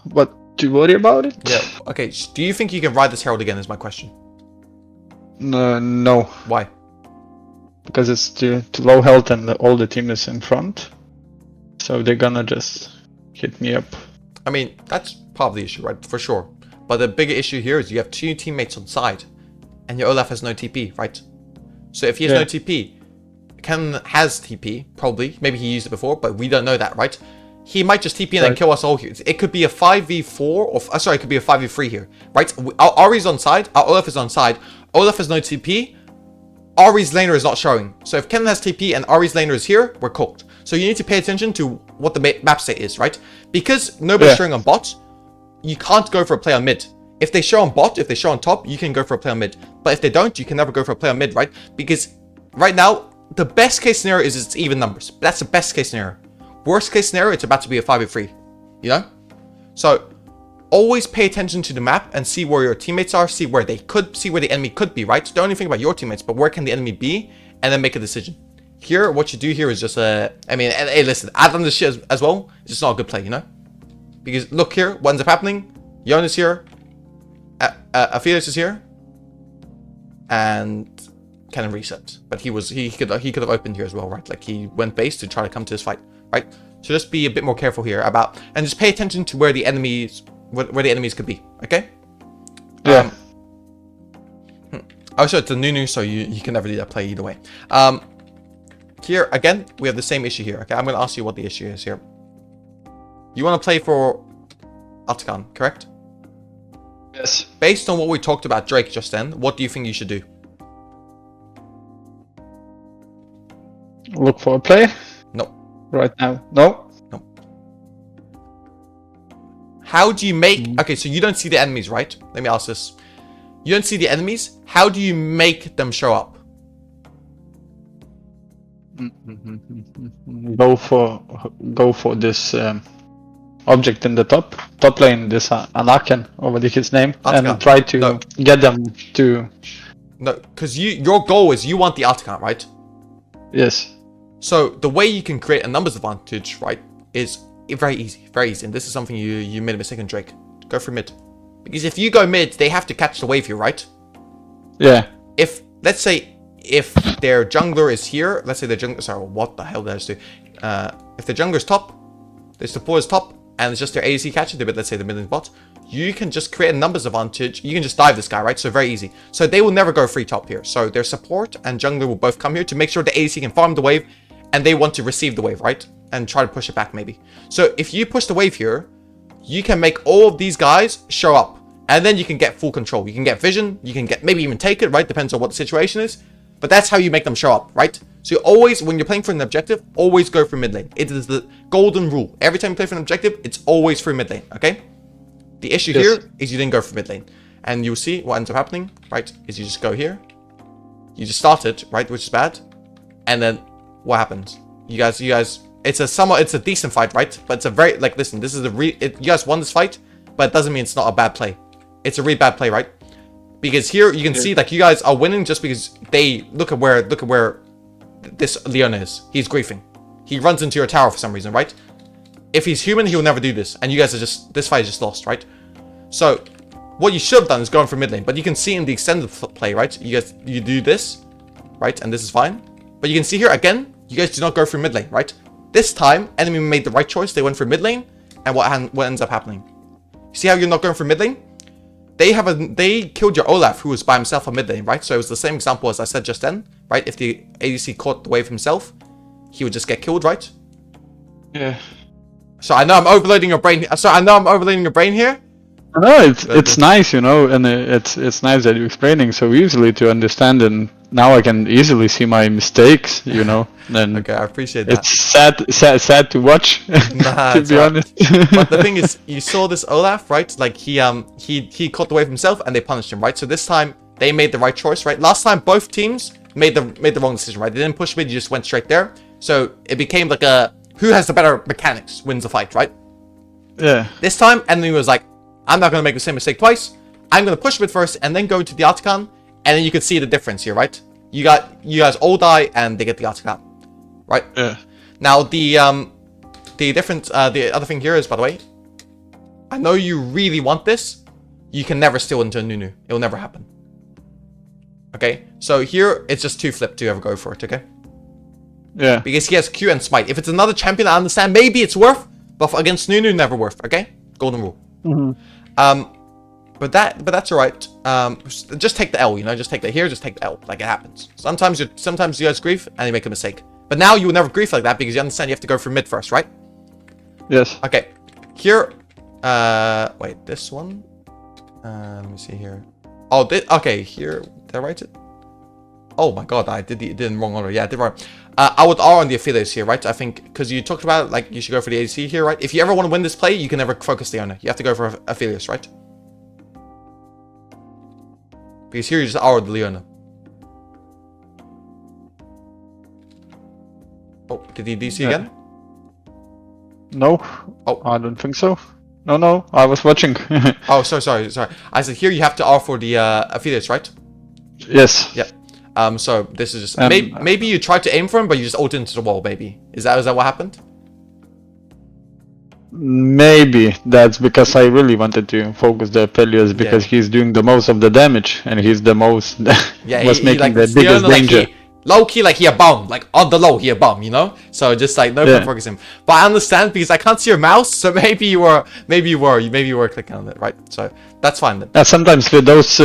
[SPEAKER 2] What do you worry about it?
[SPEAKER 1] Yeah. Okay. Do you think you can ride this herald again? Is my question.
[SPEAKER 2] No.
[SPEAKER 1] Why?
[SPEAKER 2] Because it's too low health and all the team is in front, so they're gonna just hit me up.
[SPEAKER 1] I mean, that's part of the issue, right? For sure. But the bigger issue here is you have two teammates on side, and your Olaf has no TP, right? So if he has no TP, Ken has TP, probably. Maybe he used it before, but we don't know that, right? He might just TP in and kill us all here. It could be a 5v4, or sorry, it could be a 5v3 here, right? Ari's on side, our Olaf is on side. Olaf has no TP. Ari's laner is not showing. So if Ken has TP and Ari's laner is here, we're cooked. So you need to pay attention to what the map state is, right? Because nobody's showing on bot, you can't go for a play on mid. If they show on bot, if they show on top, you can go for a play on mid. But if they don't, you can never go for a play on mid, right? Because right now, the best case scenario is it's even numbers. That's the best case scenario. Worst case scenario, it's about to be a 5v3. You know? So, always pay attention to the map and see where your teammates are, see where the enemy could be, right? Don't only think about your teammates, but where can the enemy be, and then make a decision. Here, what you do here is just I mean, hey, listen, I've done this shit as well. It's just not a good play, you know? Because look here, what ends up happening? Yon is here, Aphelios is here, and Cannon reset. But he could have opened here as well, right? Like he went base to try to come to this fight, right? So just be a bit more careful here and just pay attention to where the enemies could be, okay?
[SPEAKER 2] Yeah.
[SPEAKER 1] Also, it's a Nunu, so you can never do that play either way. Here again, we have the same issue here. Okay, I'm gonna ask you what the issue is here. You want to play for Atakan, correct?
[SPEAKER 2] Yes.
[SPEAKER 1] Based on what we talked about Drake just then, what do you think you should do?
[SPEAKER 2] Look for a play?
[SPEAKER 1] No.
[SPEAKER 2] Right now? No?
[SPEAKER 1] No. How do you make... Okay, so you don't see the enemies, right? Let me ask this. You don't see the enemies. How do you make them show up?
[SPEAKER 2] Go for this object in the top lane, this Anakin, or what is his name,
[SPEAKER 1] Atakan.
[SPEAKER 2] and try to get them to...
[SPEAKER 1] No, because your goal is you want the Atakan, right?
[SPEAKER 2] Yes.
[SPEAKER 1] So the way you can create a numbers advantage, right, is very easy, and this is something you made a mistake on Drake. Go for mid, because if you go mid, they have to catch the wave here, right?
[SPEAKER 2] Yeah.
[SPEAKER 1] If let's say if their jungler is here, let's say their jungler. Sorry, what the hell did I just do? If their jungler is top, their support is top, and it's just their ADC catcher, but let's say the mid lane bot, you can just create a numbers advantage. You can just dive this guy, right? So very easy. So they will never go free top here. So their support and jungler will both come here to make sure the ADC can farm the wave, and they want to receive the wave, right? And try to push it back maybe. So if you push the wave here, you can make all of these guys show up. And then you can get full control. You can get vision. You can get maybe even take it, right? Depends on what the situation is. But that's how you make them show up, right? So you always, when you're playing for an objective, always go for mid lane. It is the golden rule. Every time you play for an objective, it's always for mid lane, okay? The issue here is you didn't go for mid lane. And you'll see what ends up happening, right? Is you just go here. You just start it, right? Which is bad. And then what happens? You guys, it's a decent fight, right? But it's a very, like, listen, this is you guys won this fight, but it doesn't mean it's not a bad play. It's a really bad play, right? Because here you can see like you guys are winning just because they look at where this Leona is. He's griefing. He runs into your tower for some reason, right? If he's human, he'll never do this. And you guys are just, this fight is just lost, right? So what you should have done is going for mid lane. But you can see in the extended play, right? You do this, right? And this is fine. But you can see here again, you guys do not go for mid lane, right? This time, enemy made the right choice. They went for mid lane. And what ends up happening? See how you're not going for mid lane? They killed your Olaf, who was by himself on mid lane, right? So it was the same example as I said just then, right? If the ADC caught the wave himself, he would just get killed, right?
[SPEAKER 2] Yeah.
[SPEAKER 1] So I know I'm overloading your brain. Here.
[SPEAKER 2] No, it's nice, you know, and it's nice that you're explaining so easily to understand, and now I can easily see my mistakes, you know. And
[SPEAKER 1] okay, I appreciate that.
[SPEAKER 2] It's sad to watch,
[SPEAKER 1] nah,
[SPEAKER 2] to be honest.
[SPEAKER 1] But the thing is, you saw this Olaf, right? Like he caught the wave himself, and they punished him, right? So this time they made the right choice, right? Last time both teams made the wrong decision, right? They didn't push mid, you just went straight there. So it became like a who has the better mechanics wins the fight, right?
[SPEAKER 2] Yeah.
[SPEAKER 1] This time, enemy was like, I'm not gonna make the same mistake twice. I'm gonna push mid first and then go into the Artican, and then you can see the difference here, right? You guys all die and they get the Artican, right?
[SPEAKER 2] Yeah.
[SPEAKER 1] Now the other thing here is, by the way, I know you really want this. You can never steal into a Nunu. It will never happen. Okay, so here it's just too flip to ever go for it. Okay.
[SPEAKER 2] Yeah.
[SPEAKER 1] Because he has Q and Smite. If it's another champion, I understand. Maybe it's worth, but against Nunu, never worth. Okay, golden rule. But that's alright. Just take the L, you know. Just take the here. Just take the L. Like it happens. Sometimes you guys grief and you make a mistake. But now you will never grief like that because you understand you have to go for mid first, right?
[SPEAKER 2] Yes.
[SPEAKER 1] Okay. Here. Wait. This one. Let me see here. Oh, okay. Here. Did I write it? Oh my god, I did it in wrong order. Yeah, I did wrong. I would R on the affiliates here, right? I think because you talked about it, like you should go for the ADC here, right? If you ever want to win this play, you can never focus the owner. You have to go for affiliates, right? Because here you just R the Leona. Oh, did he DC again?
[SPEAKER 2] No.
[SPEAKER 1] Oh,
[SPEAKER 2] I don't think so. No, I was watching.
[SPEAKER 1] oh, sorry. I said here you have to R for the affiliates, right?
[SPEAKER 2] Yes.
[SPEAKER 1] Yeah. So this is just maybe you tried to aim for him, but you just ulted into the wall. Maybe is that what happened?
[SPEAKER 2] Maybe that's because I really wanted to focus the Peleus because he's doing the most of the damage and he's the most making the biggest danger.
[SPEAKER 1] Low key, like he a bomb, like on the low, he a bomb, you know. So just like no point focusing him. But I understand because I can't see your mouse, so maybe you were clicking on it, right? So that's fine then.
[SPEAKER 2] Sometimes with those.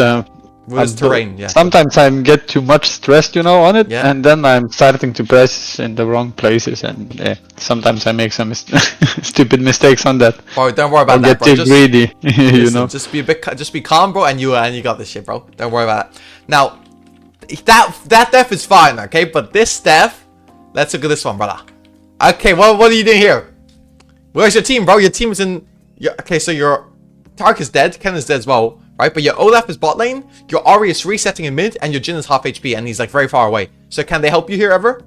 [SPEAKER 1] With terrain, yeah.
[SPEAKER 2] Sometimes I get too much stressed, you know, on it, and then I'm starting to press in the wrong places, and sometimes I make some stupid mistakes on that.
[SPEAKER 1] Bro, don't worry about that, bro.
[SPEAKER 2] Get too greedy, you know.
[SPEAKER 1] Just be calm, bro, and you got this shit, bro. Don't worry about it. Now, that death is fine, okay, but this death, let's look at this one, brother. Okay, what are you doing here? Where's your team, bro? Your team is in. Okay, so your Tark is dead, Ken is dead as well. Right, but your Olaf is bot lane, your Ahri is resetting in mid, and your Jhin is half HP, and he's like very far away. So can they help you here ever?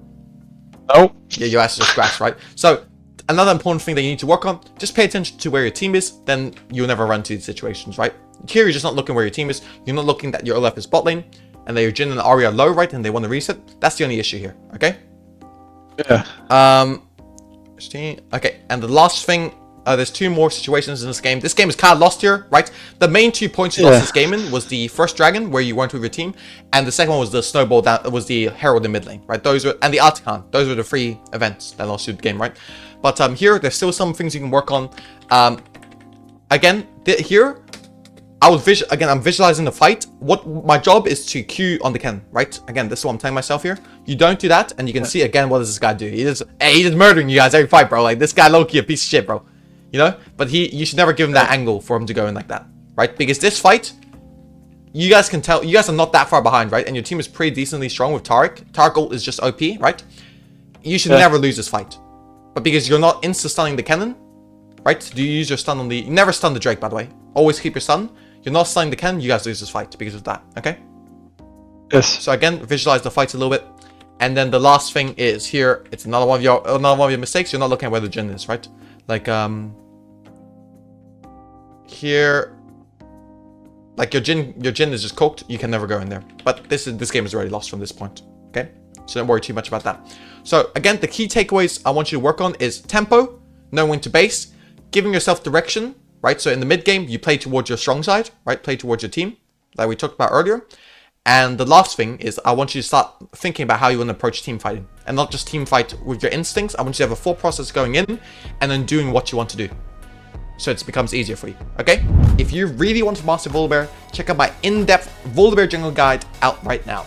[SPEAKER 2] No.
[SPEAKER 1] Yeah, your ass is just scratched, right? So another important thing that you need to work on, just pay attention to where your team is, then you'll never run into these situations, right? Here you're just not looking where your team is, you're not looking that your Olaf is bot lane, and that your Jhin and Ahri are low, right, and they want to reset. That's the only issue here, okay?
[SPEAKER 2] Yeah.
[SPEAKER 1] Okay, and the last thing, there's two more situations in this game. This game is kind of lost here, right? The main 2 points you lost this game in was the first dragon, where you weren't with your team, and the second one was the snowball that was the herald in mid lane, right? And the Artican. Those were the 3 events that lost you the game, right? But here, there's still some things you can work on. Again, here, I'm visualizing the fight. What my job is to Q on the Ken, right? Again, this is what I'm telling myself here. You don't do that, and you can see again what does this guy do. He's just murdering you guys every fight, bro. Like this guy low-key a piece of shit, bro. you know? But you should never give him that angle for him to go in like that, right? Because this fight, you guys can tell, you guys are not that far behind, right? And your team is pretty decently strong with Taric. Taric ult is just OP, right? You should never lose this fight. But because you're not insta-stunning the cannon, right? Do you use your stun on the... You never stun the Drake, by the way. Always keep your stun. You're not stunning the cannon, you guys lose this fight because of that, okay?
[SPEAKER 2] Yes.
[SPEAKER 1] So again, visualize the fight a little bit. And then the last thing is here, it's another one of your mistakes. You're not looking at where the Jhin is, right? Like, here... Like your Jhin is just cooked. You can never go in there. But this game is already lost from this point. Okay, so don't worry too much about that. So again, the key takeaways I want you to work on is tempo, knowing when to base, giving yourself direction. Right. So in the mid game, you play towards your strong side. Right. Play towards your team, like we talked about earlier. And the last thing is I want you to start thinking about how you want to approach team fighting, and not just team fight with your instincts. I want you to have a full process going in, and then doing what you want to do, so it becomes easier for you, okay? If you really want to master Volibear, check out my in-depth Volibear jungle guide out right now.